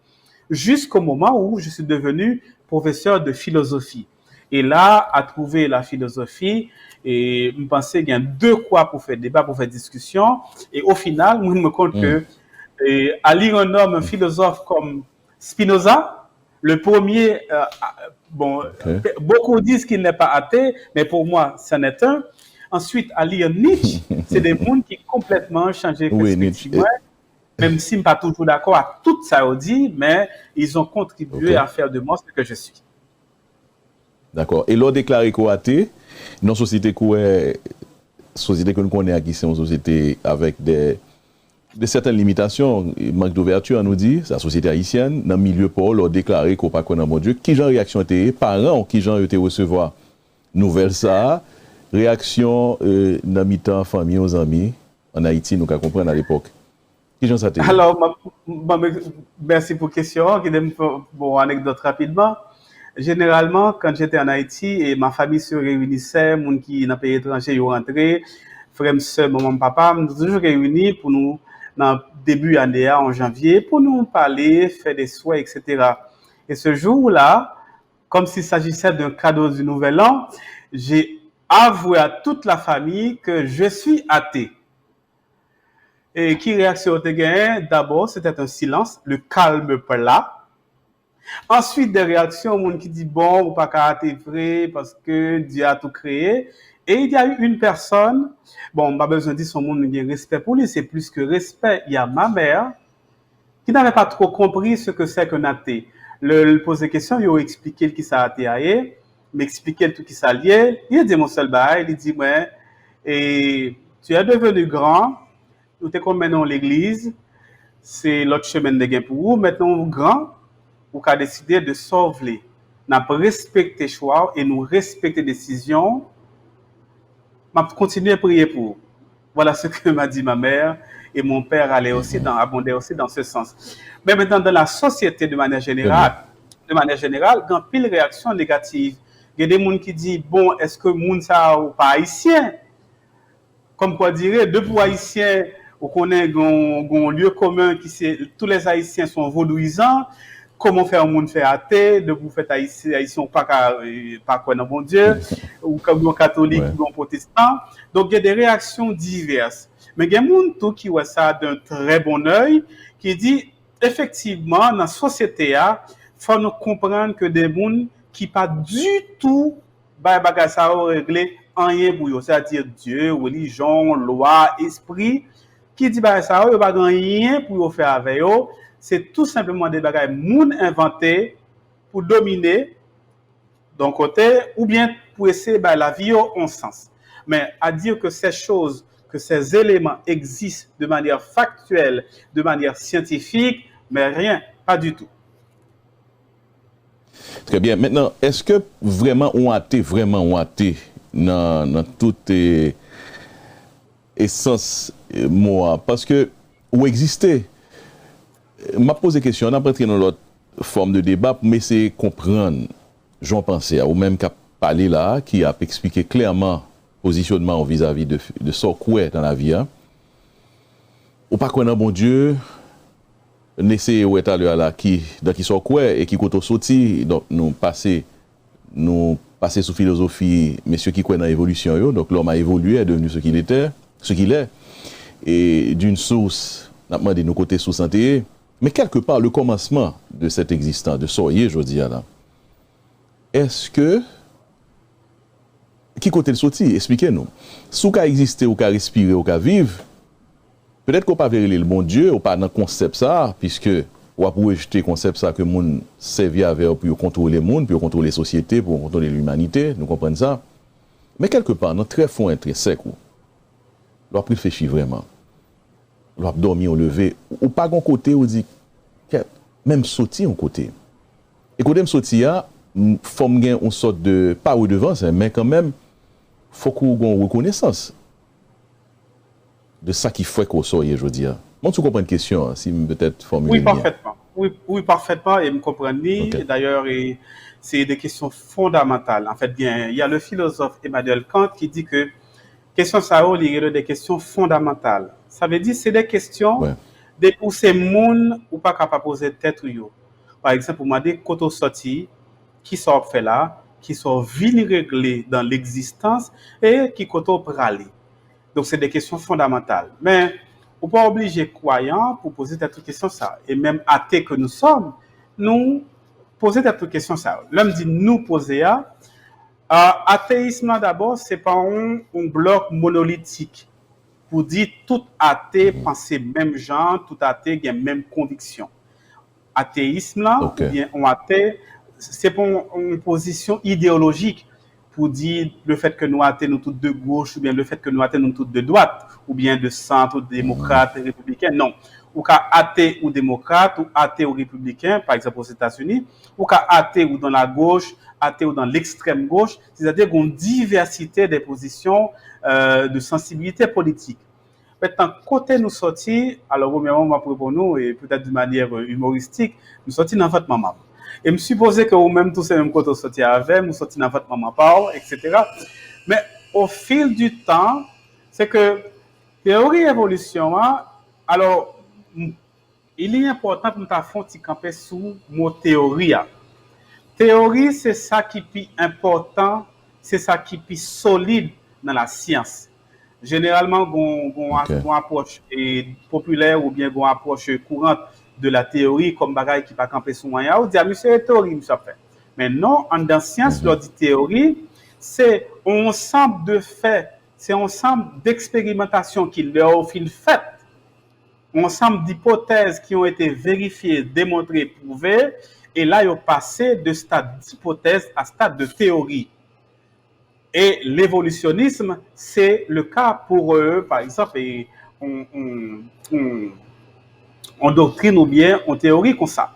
Speaker 2: Jusqu'au moment où je suis devenu professeur de philosophie. Et là, à trouver la philosophie, et je pensais qu'il y a deux quoi pour faire débat, pour faire discussion. Et au final, je me rends compte que, à lire un homme, un philosophe comme Spinoza, le premier, beaucoup disent qu'il n'est pas athée, mais pour moi, c'en est un. Ensuite, à lire Nietzsche, c'est des mondes qui complètement changé perspective. Même si je ne suis pas toujours d'accord avec tout ça dit, mais ils ont contribué à faire de moi ce que je suis.
Speaker 1: D'accord. Et l'on déclaré quoi athée, dans société que nous connaissons qui c'est une société avec des certaines limitations, manque d'ouverture, on nous dit, c'est la société haïtienne, dans le milieu pour l'on déclaré qu'on pas connaît mon Dieu, qui genre réaction était, parents, qui genre était recevoir nouvelle ça, réaction dans mi-temps, famille, aux amis, en Haïti, nous qu'à comprendre à l'époque. Qui genre ça était?
Speaker 2: Alors, merci pour la question, qui donne une anecdote rapidement. Généralement, quand j'étais en Haïti et ma famille se réunissait, les gens qui dans le pays étranger, ils rentraient, frère, soeur, maman, papa, nous sommes toujours réunis pour nous, dans le début de l'année, en janvier, pour nous parler, faire des souhaits, etc. Et ce jour-là, comme s'il s'agissait d'un cadeau du Nouvel An, j'ai avoué à toute la famille que je suis athée. Et qui réaction au gagné? D'abord, c'était un silence, le calme plat. Ensuite, des réactions, monde qui dit bon, ou pas caractère vrai, parce que Dieu a tout créé. Et il y a eu une personne, bon, pas besoin de dire son monde, il y a respect pour lui, c'est plus que respect. Il y a ma mère, qui n'avait pas trop compris ce que c'est qu'un athée. Le pose des questions, il a expliqué qui ça athée, m'expliquer tout qui ça lié. Il a dit mon seul bail, il dit, ouais, et tu es devenu grand, nous te conmenons l'église, c'est l'autre chemin de gain pour vous, maintenant grand, ou qu'a décidé de sauver. N'a pas respecté choix et nous respecter décision. M'a continué à prier pour vous. Voilà ce que m'a dit ma mère et mon père allait aussi abondait aussi dans ce sens. Mais maintenant dans la société de manière générale, il y a pile de réactions négatives. Il y a des gens qui disent bon, est-ce que moun ça ou pas haïtien? Comme quoi dirait deux pour haïtiens On connaît un lieu commun qui c'est tous les Haïtiens sont vaudouisants. Comment faire un monde faire athée, de vous faire Haïtiens pas quoi dans bon Dieu, ou comme un catholique
Speaker 1: Ouais.
Speaker 2: ou un protestant. Donc il y a des réactions diverses. Mais il y a des gens tout qui voit ça d'un très bon œil, qui dit effectivement dans la société il faut nous comprendre que des gens qui pas du tout bagay ça régler rien pour eux, c'est-à-dire Dieu, religion, loi, esprit qui dit bah ça yo pas rien pour faire avec eux, c'est tout simplement des bagages moun inventés pour dominer d'un côté ou bien pour essayer bah la vie en sens. Mais à dire que ces choses, que ces éléments existent de manière factuelle, de manière scientifique, mais rien, pas du tout.
Speaker 1: Très bien. Maintenant, est-ce que vraiment on a été dans toute essence moi? Parce que, où existait, m'a posé question, on a pas entré dans l'autre forme de débat, mais c'est comprendre, j'en pensais, ou même qu'à parler là, qui a expliqué clairement positionnement vis-à-vis de ce qu'on est dans la vie. Hein. Ou pas qu'on a bon Dieu, n'essayer ou est à l'heure là, qui sont quoi et qui côté sorti, donc nous passer sous philosophie, messieurs qui croient dans l'évolution, donc l'homme a évolué, est devenu ce qu'il était, ce qu'il est, et d'une source, n'a demandé nos côtés sous santé, mais quelque part, le commencement de cet existant, de soyez, je dis là, est-ce que, qui côté le sorti, expliquez-nous, sous qu'à exister ou qu'à respirer ou qu'à vivre, peut-être qu'on pas vérifier le bon Dieu ou pas dans le concept ça, puisque on va rejeter le concept ça que le monde servait avec pour contrôler le monde, pour contrôler la société, pour contrôler l'humanité, nous comprenons ça. Mais quelque part, dans très fond intrinsèque, on réfléchir vraiment. On dormir, on lever, ou pas d'un côté, on dit, même sauter en côté. Et quand même sauter, il faut gagner une sorte de, pas au devant, mais quand même, il faut qu'on ait une reconnaissance de ça qui fait qu'on soit, je veux dire. Moi, tu comprends une question, si peut-être formuler
Speaker 2: Oui,
Speaker 1: bien.
Speaker 2: parfaitement. Oui, parfaitement, et me comprendre.
Speaker 1: Okay.
Speaker 2: D'ailleurs, c'est des questions fondamentales. En fait, bien, il y a le philosophe Emmanuel Kant qui dit que questions ça sont des questions fondamentales. Ça veut dire c'est des questions de pour ces monde ou pas capable poser tête yo. Par exemple, on m'a dit quand sorti qui sont fait là, qui sont vini régler dans l'existence et qui koto praler. Donc c'est des questions fondamentales. Mais on pas obliger croyants pour poser cette question ça et même athées que nous sommes, nous poser cette question ça. L'homme dit nous poser athéisme d'abord, c'est pas un bloc monolithique pour dire tout athée pense même genre, tout athée a même conviction. Athéisme là, ou bien on athée, c'est pas une position idéologique pour dire le fait que nous athées nous toutes de gauche ou bien le fait que nous athées nous toutes de droite ou bien de centre, démocrate, républicain. Non. Ou qu'à athée ou démocrate ou athée ou républicain, par exemple aux États-Unis, ou qu'à athée ou dans la gauche, athée ou dans l'extrême gauche, c'est-à-dire qu'on diversité des positions de sensibilité politique. Maintenant, côté nous sortis, alors premièrement, moi pour nous, et peut-être de manière humoristique, nous sortis dans votre maman. Et me supposais que vous-même, tous ces mêmes côtés sortis avec, nous sortis dans votre maman par, etc. Mais au fil du temps, c'est que théorie évolution, alors, il est important pour nous faire camper sous mot théorie. Théorie, c'est ça qui est important, c'est ça qui est solide dans la science. Généralement, on approche populaire ou bien on approche courante de la théorie comme bagaille qui va camper sous moyen. On dit, monsieur, théorie, monsieur fait. Mais non, en dans science, l'on dit théorie, c'est un ensemble de faits, c'est un ensemble d'expérimentations qui leur ont fait, un ensemble d'hypothèses qui ont été vérifiées, démontrées, prouvées, et là, ils ont passé de stade d'hypothèse à stade de théorie. Et l'évolutionnisme, c'est le cas pour eux, par exemple, et on doctrine ou bien on théorie comme ça.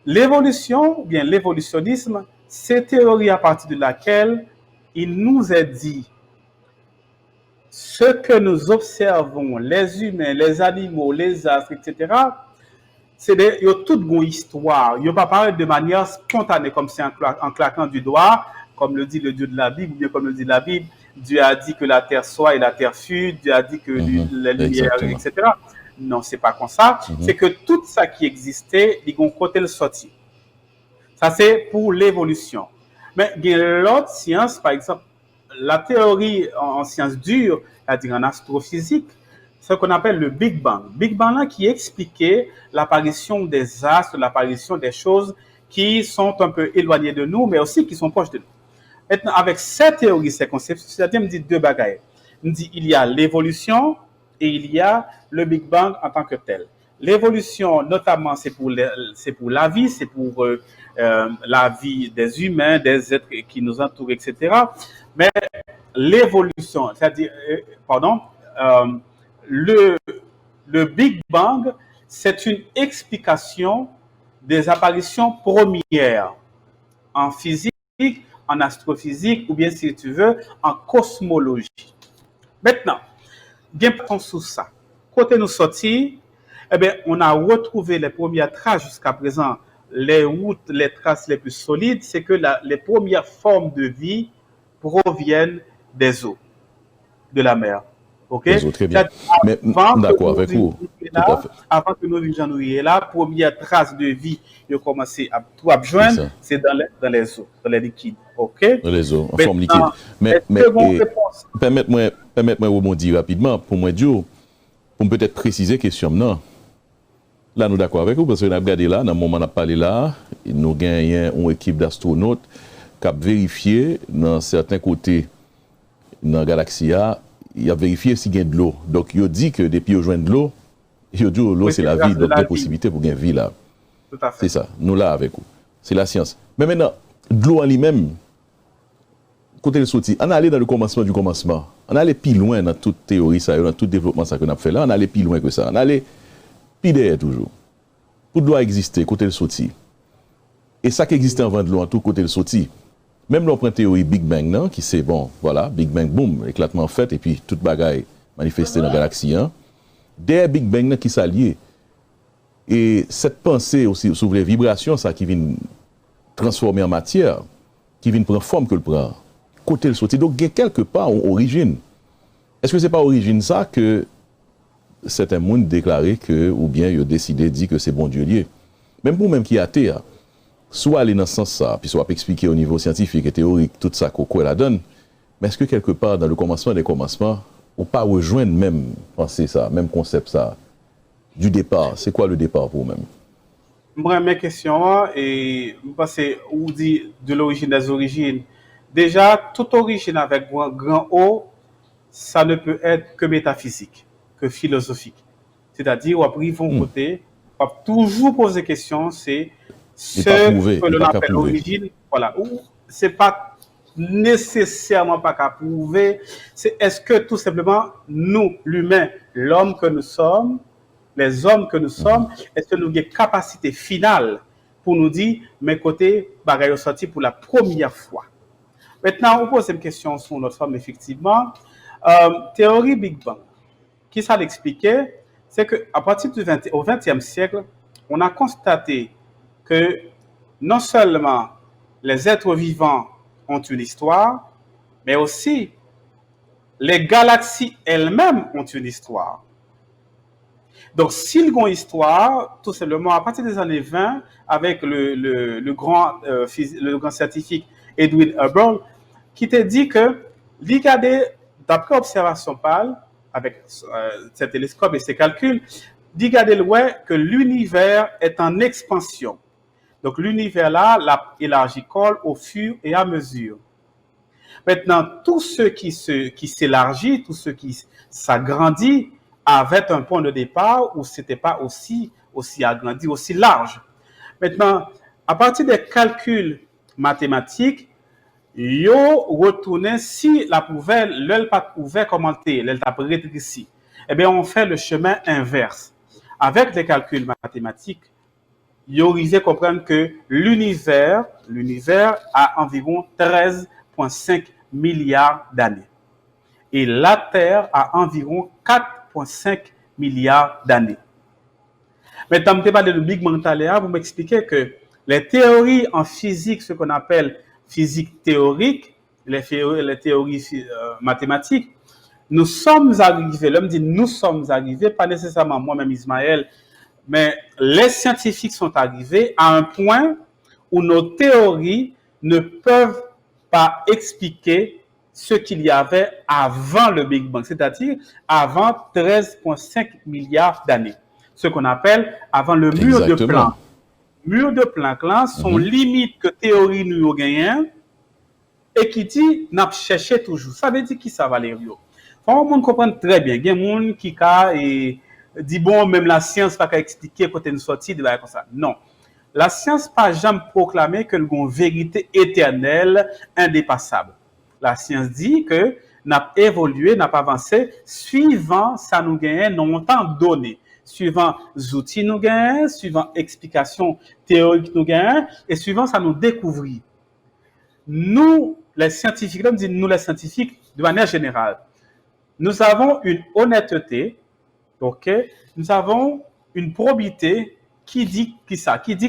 Speaker 2: L'évolution, ou bien l'évolutionnisme, c'est théorie à partir de laquelle il nous est dit ce que nous observons, les humains, les animaux, les astres, etc., c'est toute une histoire. Il ne pas parler de manière spontanée, comme c'est en claquant du doigt, comme le dit le Dieu de la Bible, ou bien comme le dit la Bible, Dieu a dit que la terre soit et la terre fut, Dieu a dit que la lumière,
Speaker 1: Exactement.
Speaker 2: etc. Non, c'est pas comme ça. C'est que tout ça qui existait, il y a un côté le sorti. Ça, c'est pour l'évolution. Mais il y a l'autre science, par exemple, la théorie en sciences dures, c'est-à-dire en astrophysique, ce qu'on appelle le Big Bang. Big Bang là qui expliquait l'apparition des astres, l'apparition des choses qui sont un peu éloignées de nous, mais aussi qui sont proches de nous. Maintenant, avec cette théorie, ces concepts, c'est-à-dire, me dit deux bagailles. Me dit, il y a l'évolution et il y a le Big Bang en tant que tel. L'évolution, notamment, c'est pour la vie, c'est pour la vie des humains, des êtres qui nous entourent, etc. Mais l'évolution, c'est-à-dire, le, le Big Bang, c'est une explication des apparitions premières en physique, en astrophysique, ou bien, si tu veux, en cosmologie. Maintenant, bien sous ça. Côté nous sortis, eh bien, on a retrouvé les premières traces jusqu'à présent, les routes, les traces les plus solides, c'est que les premières formes de vie proviennent des eaux, de la mer. OK?
Speaker 1: Les autres, très bien. Mais d'accord avec vous.
Speaker 2: Avant que nous vivions là, première trace de vie, ils ont commencé à tout joindre, c'est dans les eaux, dans les liquides. OK?
Speaker 1: Dans les eaux, en forme liquide. Mais permettez-moi rebondir rapidement pour moi, Joe, pour peut-être préciser la question. Non. Là, nous sommes d'accord avec vous, parce que nous avons regardé là, dans le moment où on a parlé là, nous avons une équipe d'astronautes qui a vérifié dans certains côtés dans la galaxie, il a vérifié s'il y a de l'eau. Donc, il a dit que depuis qu'il joint de l'eau, il a dit que l'eau, c'est la vie, donc il y a possibilité pour gagner vie là.
Speaker 2: Tout à fait.
Speaker 1: C'est ça, nous là avec vous. C'est la science. Mais maintenant, de l'eau en lui-même, côté le sorti, on a allé dans le commencement du commencement. On a allé plus loin dans toute théorie, ça, dans tout développement ça qu'on a fait là. On a allé plus loin que ça. On a allé plus derrière toujours. Pour de l'eau exister, côté le sorti. Et ça qui existait avant de l'eau, en tout côté le sorti. Même l'on prend théorie Big Bang, non, qui c'est bon, voilà, Big Bang, boum, éclatement fait, et puis toute bagaille manifestée dans la galaxie. Hein. Derrière Big Bang, qui s'allie. Et cette pensée aussi sur les vibrations, ça qui vient transformer en matière, qui vient prendre forme que le prend, côté le sorti. Donc, il y a quelque part une origine. Est-ce que ce n'est pas origine ça que certains monde déclaré que, ou bien ils ont décidé, dit que c'est bon Dieu lié. Même pour même qui est athée, soit aller dans ce sens ça, puis soit expliquer au niveau scientifique et théorique tout ça qu'au la donne, mais est-ce que quelque part dans le commencement des commencements, on pas rejoindre même penser ça, même concept ça, du départ? C'est quoi le départ pour vous-même?
Speaker 2: Moi, mes questions, et parce que vous dites de l'origine des origines, déjà, toute origine avec un grand O, ça ne peut être que métaphysique, que philosophique. C'est-à-dire, on va vont côté, on va toujours poser question, c'est ce que l'on appelle l'origine, voilà, ou c'est pas nécessairement pas qu'à prouver, c'est est-ce que tout simplement, nous, l'humain, l'homme que nous sommes, les hommes que nous sommes, est-ce que nous avons une capacité finale pour nous dire, mes côtés, bagaille sorti pour la première fois. Maintenant, on pose une question sur notre forme, effectivement. Théorie Big Bang, qui ça l'expliquait, c'est qu'à partir du au XXe siècle, on a constaté que non seulement les êtres vivants ont une histoire, mais aussi les galaxies elles-mêmes ont une histoire. Donc, s'ils ont une histoire, tout simplement, à partir des années 20, avec le grand scientifique Edwin Hubble, qui t'a dit que, d'après observation pâle, avec ses télescopes et ses calculs, que l'univers est en expansion. Donc, l'univers là, l'a élargi au fur et à mesure. Maintenant, tout ce qui s'élargit, tout ce qui s'agrandit, avait un point de départ où ce n'était pas aussi agrandi, aussi large. Maintenant, à partir des calculs mathématiques, yo retourné si la pouvait, l'elle pas pouvait commenter, l'elle t'a rétréci. Eh bien, on fait le chemin inverse. Avec les calculs mathématiques, yo arrivé à comprendre que l'univers a environ 13,5 milliards d'années. Et la Terre a environ 4,5 milliards d'années. Maintenant, je vais parler de Big Bang vous m'expliquez que les théories en physique, ce qu'on appelle physique théorique, les théories mathématiques, nous sommes arrivés, l'homme dit nous sommes arrivés, pas nécessairement moi-même Ismaël, mais les scientifiques sont arrivés à un point où nos théories ne peuvent pas expliquer ce qu'il y avait avant le Big Bang, c'est-à-dire avant 13,5 milliards d'années. Ce qu'on appelle avant le mur de Planck. Mur de Planck là sont limites que théorie nous gagnent et qui dit n'a cherché toujours. Ça veut dire qui ça Valério? Faut qu'on comprenne très bien. Il y a des gens qui dit bon même la science pas qu'à expliquer quand une sortie de comme ça. Non. La science pas jamais proclamé que une vérité éternelle indépassable. La science dit que n'a évolué, n'a pas avancé suivant ça nous gagne non temps donné, suivant les outils nous gagne, suivant explication théorique nous gagne et suivant ça nous découvrir. Nous les scientifiques, comme dit nous les scientifiques de manière générale, nous avons une honnêteté, ok? Nous avons une probité qui dit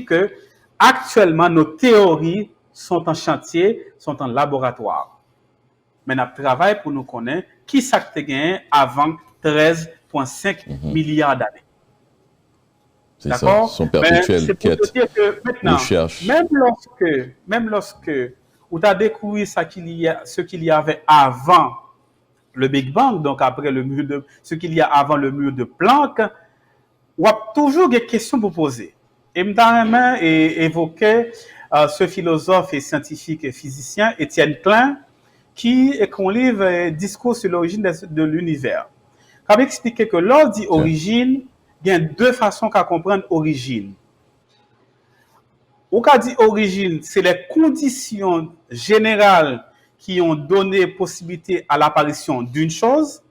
Speaker 2: que actuellement nos théories sont en chantier, sont en laboratoire. Mais nous travaillons pour nous connaître qui ça te gagne avant 13,5 milliards d'années.
Speaker 1: D'accord? Son perpétuel quête,
Speaker 2: maintenant, recherche. Même lorsque vous avez découvert ce qu'il y avait avant le Big Bang, donc après ce qu'il y a avant le mur de Planck, vous avez toujours des questions pour poser. Et je vais évoquer ce philosophe et scientifique et physicien, Étienne Klein, qui écrit un livre Discours sur l'origine de l'univers. Il a expliqué que lors dit origine, il y a deux façons qu'à comprendre origine. Ou qu'a dit origine, c'est les conditions générales qui ont donné possibilité à l'apparition d'une chose,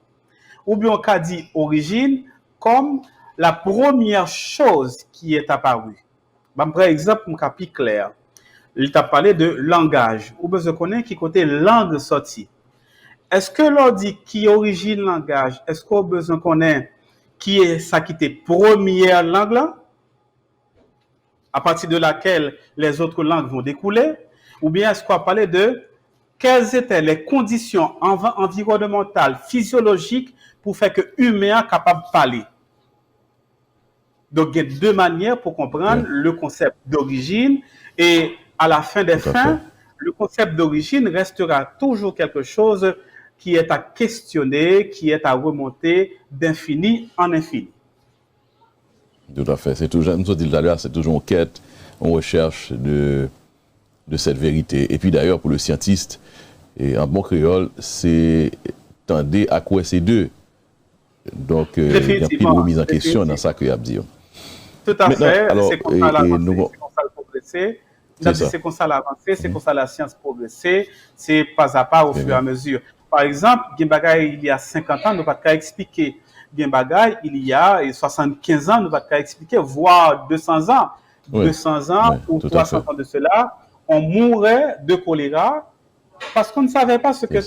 Speaker 2: ou bien on qu'a dit origine comme la première chose qui est apparue. Par exemple, mon cas plus clair, il t'a parlé de langage. Ou besoin connaître qui côté langue sortie. Est-ce que l'on dit qui origine langage, est-ce qu'on besoin connaître qui est ça qui était première langue là, à partir de laquelle les autres langues vont découler, ou bien est-ce qu'on va parler de quelles étaient les conditions environnementales, physiologiques pour faire que l'humain est capable de parler. Donc, il y a deux manières pour comprendre le concept d'origine et à la fin des fins, le concept d'origine restera toujours quelque chose qui est à questionner, qui est à remonter d'infini en infini.
Speaker 1: Tout à fait. C'est toujours, nous dit tout à l'heure, c'est toujours une quête, une recherche de cette vérité. Et puis d'ailleurs, pour le scientiste, et en bon créole, c'est tendez à quoi ces deux. Donc, il y a plus de remise en question dans ça qu'il y a à dire.
Speaker 2: Tout à fait. C'est comme ça l'avancée, c'est comme ça le progresser. C'est comme ça l'avancée, c'est comme ça la science progresser. C'est pas à pas au fur et à mesure. Par exemple, il y a 50 ans, nous ne pouvons pas expliquer. Il y a 75 ans, nous ne pouvons pas expliquer, voire 200 ans. 200 ans ou 300 ans de cela, on mourait de choléra parce qu'on ne savait pas ce que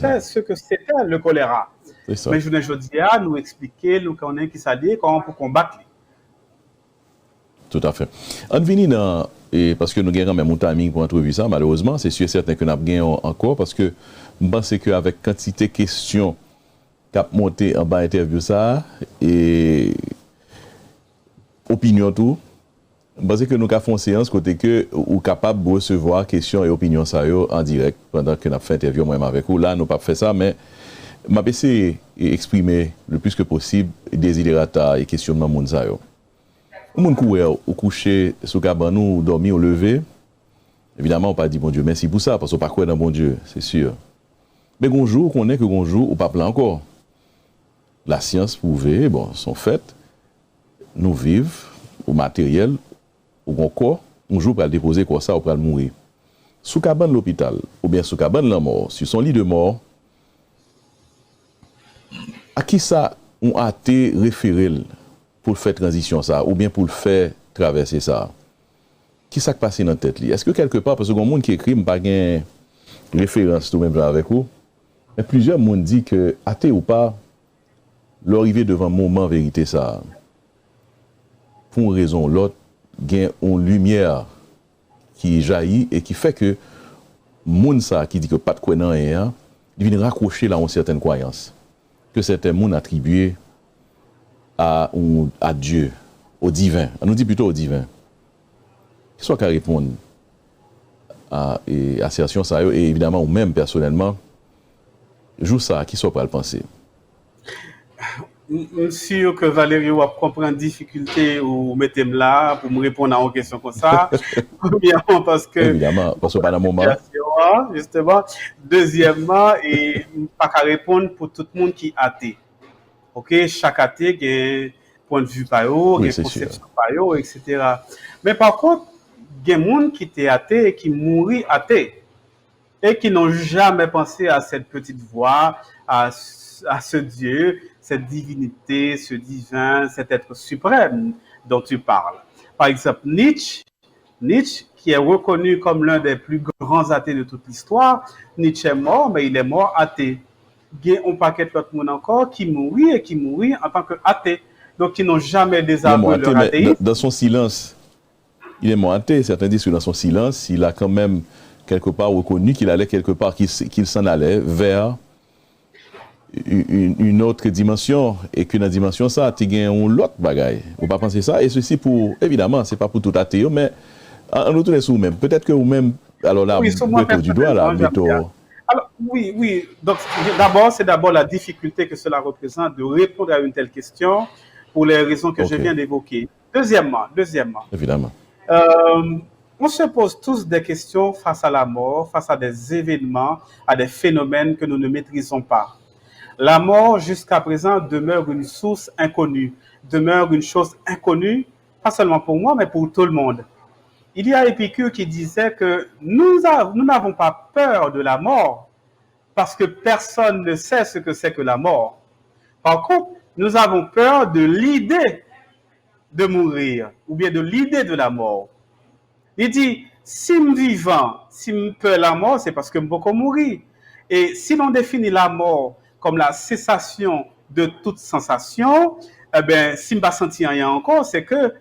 Speaker 2: c'était le choléra. Mais je ne dis pas, nous expliquer, nous connaissons qui ça dit, comment pour combattre.
Speaker 1: Tout à fait. On vient dans, parce que nous avons même un timing pour entrevue ça, malheureusement, c'est sûr et certain que nous avons encore, parce que je pense qu'avec quantité de questions qui ont monté en bas interview ça, et opinion tout, je pense que nous avons fait une séance côté que nous sommes capables de recevoir questions et opinions ça en direct pendant que nous avons fait interview moi-même avec vous. Là, nous n'avons pas fait ça, mais je vais essayer d'exprimer le plus que possible des desiderata et questionnements de ça. Moun courir ou coucher sous cabane ou dormir ou lever, évidemment on pas dit bon Dieu merci pour ça parce qu'on pas croire dans bon Dieu, c'est sûr. Mais bonjour qu'on est que bonjour ou pas plein encore. La science prouvée, bon, sont faites. Nous vivons au matériel ou encore un jour pour le déposer quoi ça ou pour le mourir. Sous cabane l'hôpital ou bien sous cabane la mort, sur son lit de mort. À qui ça on a été référé pour faire transition ça, ou bien pour le faire traverser ça? Qui ça qui passe dans la tête? Est-ce que quelque part, parce que les gens qui écrivent, pas de référence tout même avec vous, mais plusieurs monde dit que, athée ou pas, l'arrivée devant un moment vérité ça, pour une raison ou l'autre, il y a une lumière qui jaillit et qui fait que moun ça qui dit que pas de quoi dans rien, il vient raccrocher là une certaine croyance que certains moun attribués à Dieu, au divin. On nous dit plutôt au divin. Qui soit qu'à répondre à assertion ça et évidemment ou même personnellement joue ça qui soit pas le penser.
Speaker 2: Je suis sûr que Valérie va comprendre difficulté ou mettez là pour me répondre à une question comme ça. Premièrement parce que
Speaker 1: évidemment parce que pas dans le moment
Speaker 2: justement. Deuxièmement et pas qu'à répondre pour tout le monde qui est athée. OK, chaque athée qui a un point de vue par eux, qui a une conception par eux, etc. Mais par contre, il y a des gens qui étaient athées et qui mourent athées et qui n'ont jamais pensé à cette petite voix, à ce Dieu, cette divinité, ce divin, cet être suprême dont tu parles. Par exemple, Nietzsche, qui est reconnu comme l'un des plus grands athées de toute l'histoire, Nietzsche est mort, mais il est mort athée. Il y a un paquet d'autres monde encore qui mourit en tant qu'athée. Donc, qui n'ont jamais désavoué leur athéisme.
Speaker 1: Dans son silence, il est mort athée. Certains disent que dans son silence, il a quand même quelque part reconnu qu'il allait quelque part, qu'il s'en allait vers une autre dimension et que dans la dimension ça, tu as une autre bagaille. Vous pas penser ça? Et ceci pour, évidemment, c'est pas pour tout athée, mais en nous tous vous-même. Peut-être que vous-même, alors là,
Speaker 2: oui,
Speaker 1: mettez du doigt là, mettez.
Speaker 2: Alors, oui. Donc, c'est d'abord la difficulté que cela représente de répondre à une telle question pour les raisons que je viens d'évoquer. Deuxièmement.
Speaker 1: Évidemment.
Speaker 2: On se pose tous des questions face à la mort, face à des événements, à des phénomènes que nous ne maîtrisons pas. La mort, jusqu'à présent, demeure une source inconnue, demeure une chose inconnue, pas seulement pour moi, mais pour tout le monde. Il y a Épicure qui disait que nous n'avons pas peur de la mort parce que personne ne sait ce que c'est que la mort. Par contre, nous avons peur de l'idée de mourir ou bien de l'idée de la mort. Il dit, si je suis vivant, si je peur la mort, c'est parce que je peux mourir. Et si l'on définit la mort comme la cessation de toute sensation, eh bien, si je ne me sens rien encore, c'est que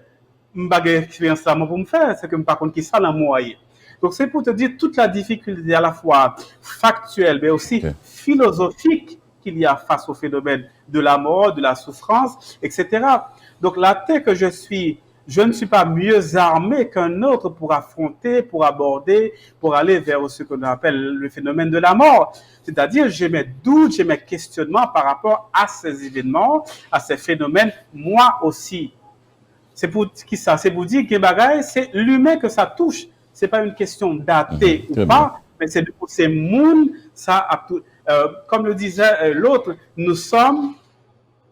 Speaker 2: je n'ai pas d'expérience pour me faire, c'est que je ne sais pas qui ça dans mon moyen. Donc, c'est pour te dire toute la difficulté à la fois factuelle, mais aussi philosophique qu'il y a face au phénomène de la mort, de la souffrance, etc. Donc, l'athée que je suis, je ne suis pas mieux armé qu'un autre pour affronter, pour aborder, pour aller vers ce qu'on appelle le phénomène de la mort. C'est-à-dire, j'ai mes doutes, j'ai mes questionnements par rapport à ces événements, à ces phénomènes, moi aussi. C'est pour qui ça? C'est pour dire que c'est l'humain que ça touche. C'est pas une question d'athée ou pas, mais c'est pour ces mondes, comme le disait l'autre, nous sommes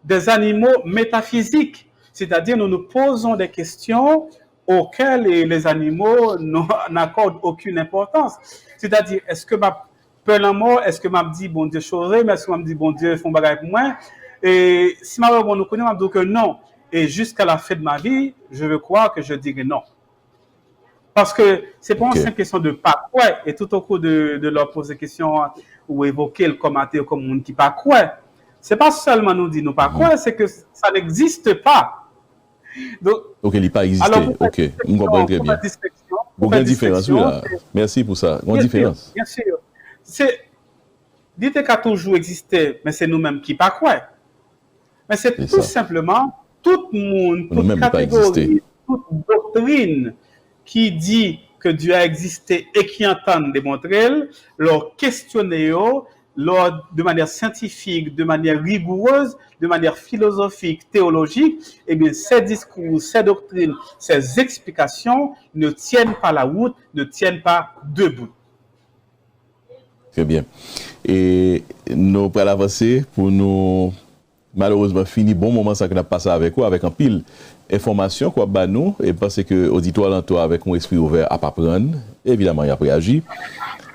Speaker 2: des animaux métaphysiques. C'est-à-dire, nous nous posons des questions auxquelles les animaux n'accordent aucune importance. C'est-à-dire, est-ce que ma peur la mort, est-ce que m'a dit, bon Dieu, chose, mais est-ce que m'a dit, bon Dieu, font bagaille pour moi? Et si m'a dit, bon, nous connaissons, m'a dit que non. Et jusqu'à la fin de ma vie, je veux croire que je dirai non. Parce que c'est pas une simple question de pas quoi. Et tout au cours de leur poser question ou évoquer le commentaire comme monde qui pas quoi. C'est pas seulement nous dire nous pas quoi, c'est que ça n'existe pas. Donc,
Speaker 1: il n'est pas existé. Ok, on comprend très bien. Aucune différence, oui, là. Merci pour ça. Une différence.
Speaker 2: Bien sûr. Dites qu'à toujours existé, mais c'est nous-mêmes qui pas quoi. Mais c'est tout simplement tout le monde, toute catégorie, toute doctrine qui dit que Dieu a existé et qui entend démontrer, leur questionner, de manière scientifique, de manière rigoureuse, de manière philosophique, théologique, eh bien, ces discours, ces doctrines, ces explications ne tiennent pas la route, ne tiennent pas debout.
Speaker 1: Très bien. Et nous allons avancer pour nous, malheureusement, finir bon moment ça qu'on a passé avec vous, avec un pile information quoi bah nous et parce que auditoire l'entour avec un esprit ouvert à pas prendre évidemment il a réagi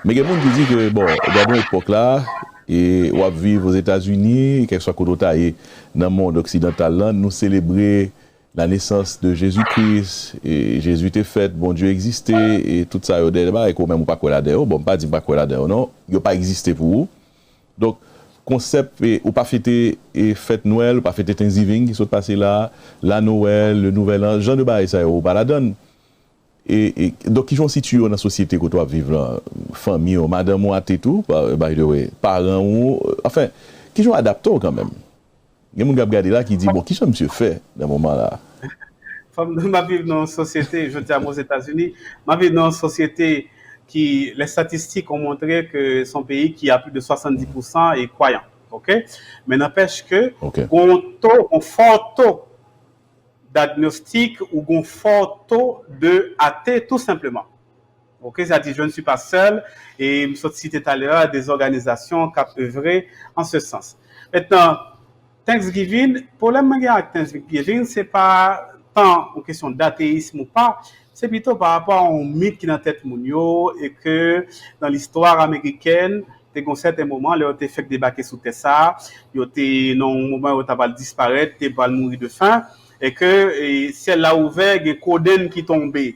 Speaker 1: mais il y a des gens qui disent que bon dans une époque là et on vivre aux États-Unis quelque soit qu'on taille dans le monde occidental là nous célébrer la naissance de Jésus-Christ et Jésus était fait bon Dieu existait et tout ça au débat et quand même pas quoi là-dedans bon pas dire pas quoi là-dedans non il pas existé pour vous donc concept ou pas fêter et fête Noël ou pas fêter Thanksgiving qui sont passés là la Noël le nouvel an genre de bail ça ou pas la donne Et donc, qui sont situés dans la société que toi vivre là, famille, ou madame ou et tout, by the way, parents ou, enfin, qui sont adaptés quand même. Il y a des gens qui regardent là qui disent, bon, qui ça monsieur fait dans ce moment-là?
Speaker 2: Ma vie dans une société, je dis aux États-Unis, ma vie dans une société qui, les statistiques ont montré que son pays qui a plus de 70% est croyant. OK? Mais n'empêche que, on fort taux diagnostic ou un fort taux de athée, tout simplement. Ok, c'est-à-dire je ne suis pas seul et je me suis cité tout à l'heure des organisations qui ont œuvré en ce sens. Maintenant, Thanksgiving, pour le avec Thanksgiving, ce n'est pas tant une question d'athéisme ou pas, c'est plutôt par rapport à un mythe qui est dans la tête Mounio et que dans l'histoire américaine, à un certain moment, ils ont fait débarquer sous Tessa, ils ont été dans un moment où ils ont disparaître, ils ont mourir de faim, et que ciel là ouvert, il y a un coden qui tombait.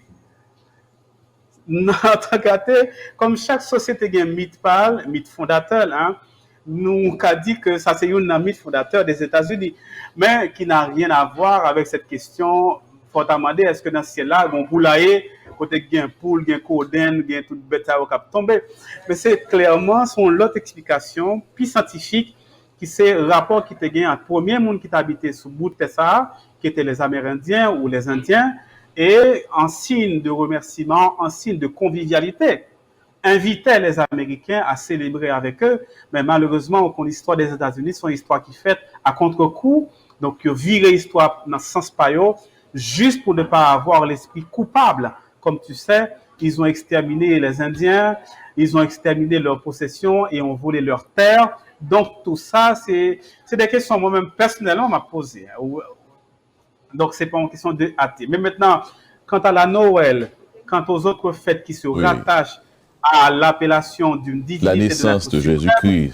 Speaker 2: Comme chaque société a un mythe pâle, mythe fondateur, hein, nous avons dit que ça c'est un mythe fondateur des États-Unis, mais qui n'a rien à voir avec cette question. Il faut demander est-ce que dans ce ciel-là, on boulaye, côté il y a un poule, il y a un coden, il y a toute bête qui a tombé. Mais c'est clairement son l'autre explication, puis scientifique, qui c'est le rapport qui était gagné entre le premier monde qui habitait sous bout de ça, qui étaient les Amérindiens ou les Indiens, et en signe de remerciement, en signe de convivialité, invitait les Américains à célébrer avec eux, mais malheureusement, l'histoire des États-Unis, c'est une histoire qui est faite à contre-coup, donc ils virent l'histoire dans ce sens paillot, juste pour ne pas avoir l'esprit coupable. Comme tu sais, ils ont exterminé les Indiens, ils ont exterminé leurs possessions et ont volé leurs terres. Donc tout ça, c'est des questions moi-même personnellement m'a posées. Donc, ce n'est pas une question de athée. Mais maintenant, quant à la Noël, quant aux autres fêtes qui se rattachent à l'appellation d'une divinité.
Speaker 1: La naissance de Jésus-Christ.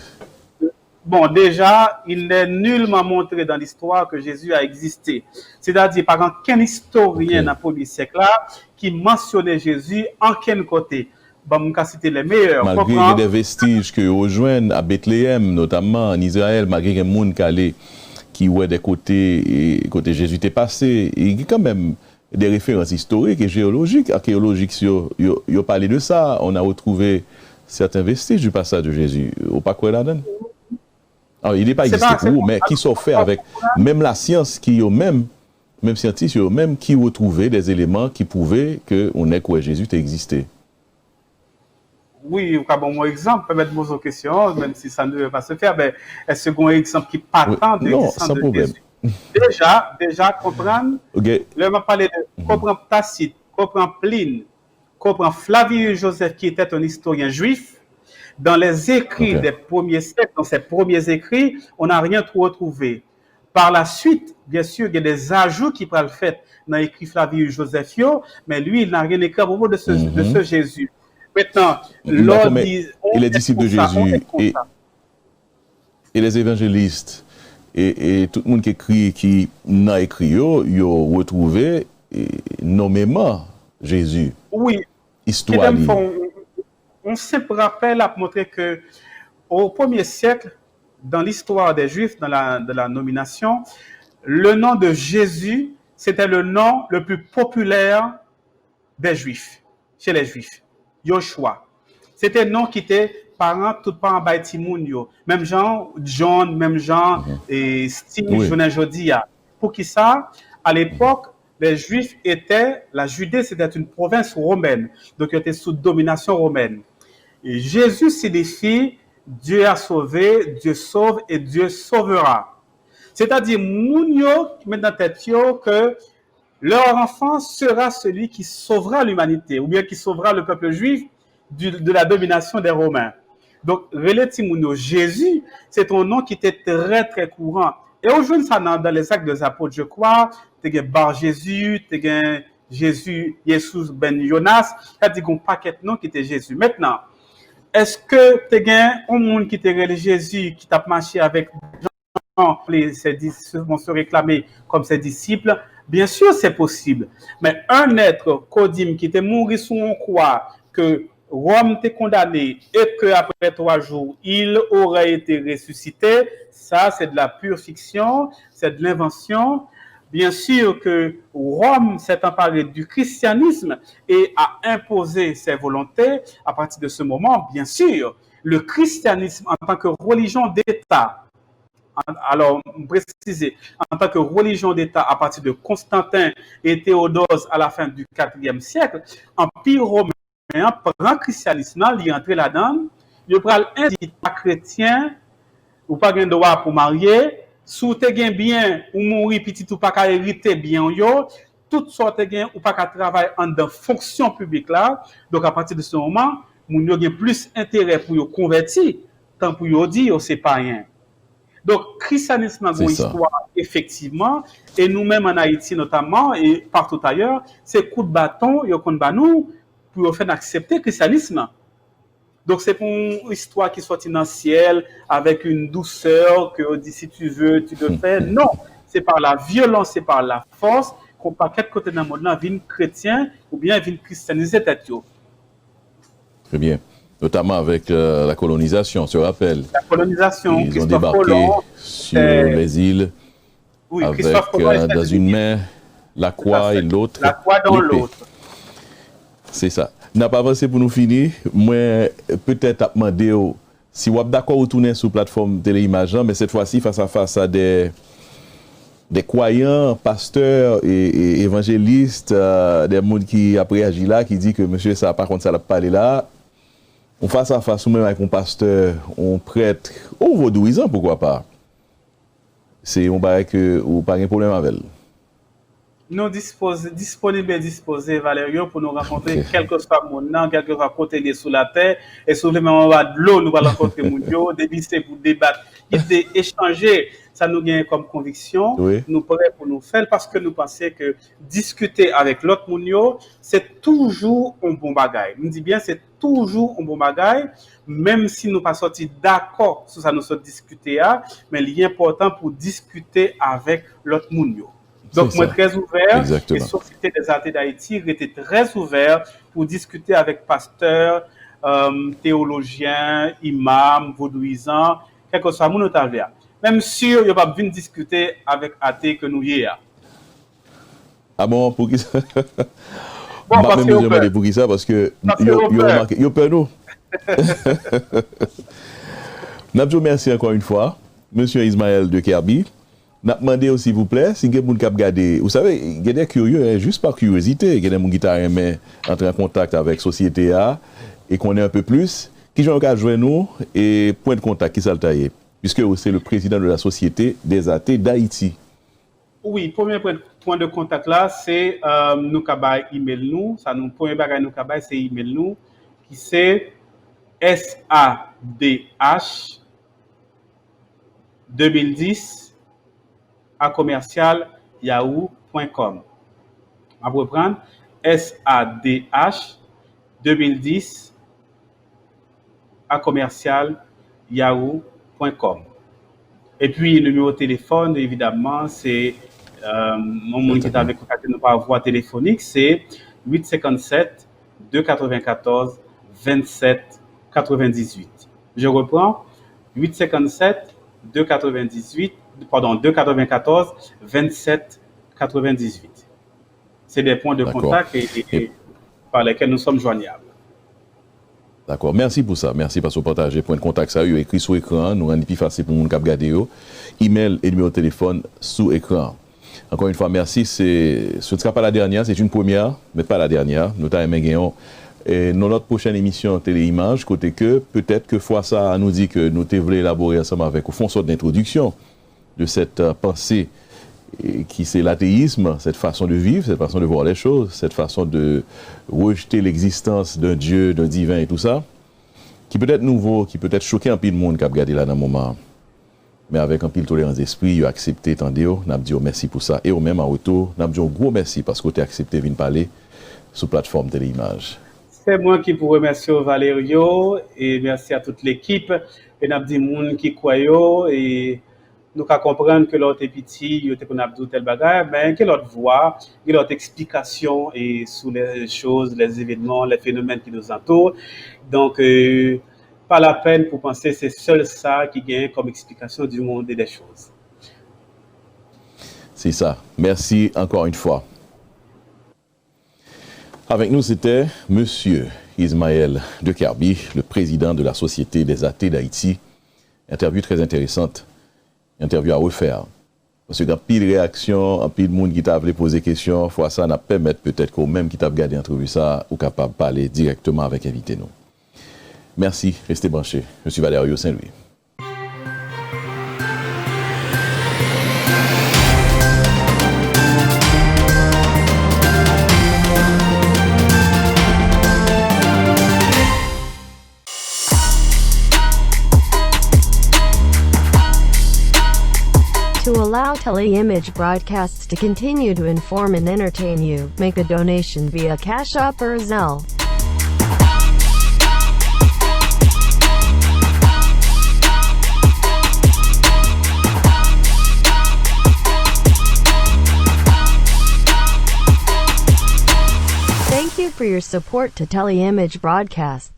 Speaker 2: Bon, déjà, il n'est nullement montré dans l'histoire que Jésus a existé. C'est-à-dire, par exemple, qu'un historien dans le premier siècle-là qui mentionnait Jésus en quel côté? Bon, je vais citer les meilleurs.
Speaker 1: Malgré qu'il y a des vestiges que rejoignent à Bethléem, notamment en Israël, malgré qu'il y a des gens qui allaient qui ouais des côtés Jésus était passé, il y a quand même des références historiques et géologiques, archéologiques, ils ont parlé de ça. On a retrouvé certains vestiges du passage de Jésus. Au pas quoi là-dedans? Alors, il n'est pas existé pour vous, mais qui sont faits avec même la science qui ont même scientifiques même qui ont retrouvé des éléments qui prouvaient que on est quoi Jésus existé.
Speaker 2: Oui, bon exemple, peut-être poser une question, même si ça ne va pas se faire, mais est-ce qu'on a un exemple qui partant de l'existence de Jésus? Déjà, comprendre, là, on va parler de comprendre Tacite, comprendre Pline, comprendre Flavius Joseph, qui était un historien juif. Dans les écrits des premiers siècles, dans ses premiers écrits, on n'a rien trop retrouvé. Par la suite, bien sûr, il y a des ajouts qui peuvent être faits dans l'écrit Flavius Joseph, mais lui, il n'a rien écrit à propos de ce Jésus. Maintenant,
Speaker 1: et les disciples de Jésus et les évangélistes et tout le monde qui écrit, qui n'a écrit, ils ont retrouvé nommément Jésus.
Speaker 2: Oui.
Speaker 1: Histoire.
Speaker 2: On simple rappel a montré que au 1er siècle, dans l'histoire des Juifs, dans la nomination, le nom de Jésus, c'était le nom le plus populaire des Juifs, chez les Juifs. Yoshua. C'était un nom qui était parent, tout parent Baïtimounio. Même Jean, John, même Jean, et Steve, Jonas Jodia. Pour qui ça? À l'époque, les Juifs la Judée, c'était une province romaine. Donc, ils étaient sous domination romaine. Et Jésus signifie Dieu a sauvé, Dieu sauve et Dieu sauvera. C'est-à-dire, Mounio, met dans tête que leur enfant sera celui qui sauvera l'humanité, ou bien qui sauvera le peuple juif de la domination des Romains. Donc, relativement Jésus, c'est un nom qui était très, très courant. Et aujourd'hui, ça dans les actes des apôtres, je crois, tu as Bar Jésus, tu as Jésus, Jesus ben Jonas, il y a un paquet de noms qui étaient Jésus. Maintenant, est-ce que tu as un monde qui était Jésus, qui t'a marché avec ses disciples, vont se réclamer comme ses disciples? Bien sûr, c'est possible. Mais un être, Kodim, qui était mort sous un croix, que Rome était condamné et qu'après 3 jours, il aurait été ressuscité, ça, c'est de la pure fiction, c'est de l'invention. Bien sûr que Rome s'est emparé du christianisme et a imposé ses volontés. À partir de ce moment, bien sûr, le christianisme en tant que religion d'État, alors préciser, en tant que religion d'État à partir de Constantin et Théodose à la fin du IVe siècle, Empire romain prend le christianisme, il est entré là-dedans, il prend un dit pas chrétien, ou pas de droit pour marier, sous te gen bien ou mourir petit ou pas qu'à hériter bien yo, toutes sortes de ou pas qu'à travailler en dans fonction publique là. Donc à partir de ce moment, moun yo gen plus intérêt pour yo convertir tant pour yo dire c'est pas rien. Donc, christianisme a une histoire, effectivement, et nous-mêmes en Haïti notamment, et partout ailleurs, c'est coup de bâton, yo kon ba nous, pour faire accepter le christianisme. Donc, c'est pour une histoire qui soit dans le ciel, avec une douceur, que on dit si tu veux, tu le fais. Non, c'est par la violence, c'est par la force, qu'on pas quelque côté dans le monde là, vient chrétien, ou bien vient christianiser tête yo.
Speaker 1: Très bien. Notamment avec la colonisation, on se rappelle.
Speaker 2: La colonisation,
Speaker 1: ils ont débarqué sur les îles avec dans une main la croix et l'autre.
Speaker 2: La croix dans l'autre.
Speaker 1: C'est ça. N'a pas avancé pour nous finir. Moi, peut-être à demander si vous êtes d'accord ou tourner sur la plateforme Téléimage, mais cette fois-ci face à face à des croyants, pasteurs et évangélistes, des gens qui après agi là, qui dit que monsieur, ça par contre, ça l'a parlé là. On face à face ou même avec un pasteur, un prêtre, ou vaudouisant, pourquoi pas. C'est un bail que ou pas de problème avec elle.
Speaker 2: Nous disponibles et disposés, Valerio, pour nous rencontrer, quel que soit mon nom, quel que soit côté sous la terre, et sur le moment de l'eau, nous allons rencontrer mon Dieu, dévisser pour débattre, échanger, ça nous gagne comme conviction, nous pourrions pour nous faire, parce que nous pensons que discuter avec l'autre monde, c'est toujours un bon bagage. Nous dit bien, c'est toujours un bon bagage, même si nous ne sommes pas sortis d'accord sur ça, nous sommes discuter, mais l'important pour discuter avec l'autre monde. Donc, moi, très ouvert, et Société des Athées d'Haïti était très ouvert pour discuter avec pasteurs, théologiens, imams, vaudouisants, quel que soit mon otage. Même sûr, il n'y a pas besoin de discuter avec athées que nous y a.
Speaker 1: Ah bon, pour qui ça?
Speaker 2: Bon, parce que
Speaker 1: pour qui ça? Parce que il y a peur nous. Nabjo, merci encore une fois. Monsieur Ismaël de Kerbi. N'a demandé s'il vous plaît, si vous avez regardé, vous savez, il y a des curieux, juste par curiosité, il y a des gens qui aiment entrer en contact avec la société A et qu'on ait un peu plus, qui ont qu'à joindre nous et point de contact, qui s'altaille, puisque c'est le président de la Société des Athées d'Haïti.
Speaker 2: Oui, premier point de contact là, c'est nous kabay email nous, ça nous premier bagage nous kabay c'est email nous qui c'est SADH 2010 à commercial yahoo.com. On va reprendre SADH 2010 à commercial yahoo.com. Et puis, le numéro de téléphone, évidemment, c'est mon monde qui est avec nous par voie téléphonique, c'est 857 294 27 98. Je reprends 857 294 27 98. C'est des points de contact et par lesquels nous sommes joignables.
Speaker 1: D'accord. Merci pour ça. Merci parce que vous partagez point de contact. Ça, vous écrit sur l'écran. Nous rendons plus facile pour nous regarder. Email et numéro de téléphone sous écran. Encore une fois, merci. Ce ne sera pas la dernière. C'est une première, mais pas la dernière. Nous t'aimons et dans notre prochaine émission Téléimage, côté que peut-être que fois ça nous dit que nous devons élaborer ensemble avec au fond sorte d'introduction de cette pensée qui c'est l'athéisme, cette façon de vivre, cette façon de voir les choses, cette façon de rejeter l'existence d'un Dieu, d'un divin et tout ça, qui peut être nouveau, qui peut être choqué un peu de monde qui a regardé là dans le moment. Mais avec un peu de tolérance d'esprit, il a accepté, tendez, nous avons dit merci pour ça. Et au même en retour, nous avons dit un gros merci parce que tu as accepté de venir parler sur la plateforme Téléimage.
Speaker 2: C'est moi qui vous remercie Valerio et merci à toute l'équipe. Et nous avons dit monde qui croit et nous pouvons comprendre que l'autre est petit, il y a tel bagage, mais que l'autre voit, que l'autre explication et sur les choses, les événements, les phénomènes qui nous entourent. Donc, pas la peine pour penser que c'est seul ça qui gagne comme explication du monde et des choses.
Speaker 1: C'est ça. Merci encore une fois. Avec nous, c'était Monsieur Ismaël de Kerby, le président de la Société des athées d'Haïti. Interview très intéressante. Interview à refaire. Parce qu'il y a pile de réactions, un pile de monde qui t'a voulu poser des questions. Fois ça, n'a permettre peut-être qu'au même qui t'a regardé l'entrevue ça, ou capable de parler directement avec invité nous. Merci, restez branchés. Je suis Valerio Saint-Louis.
Speaker 4: To allow Teleimage broadcasts to continue to inform and entertain you, make a donation via Cash App or Zelle. Thank you for your support to Teleimage broadcasts.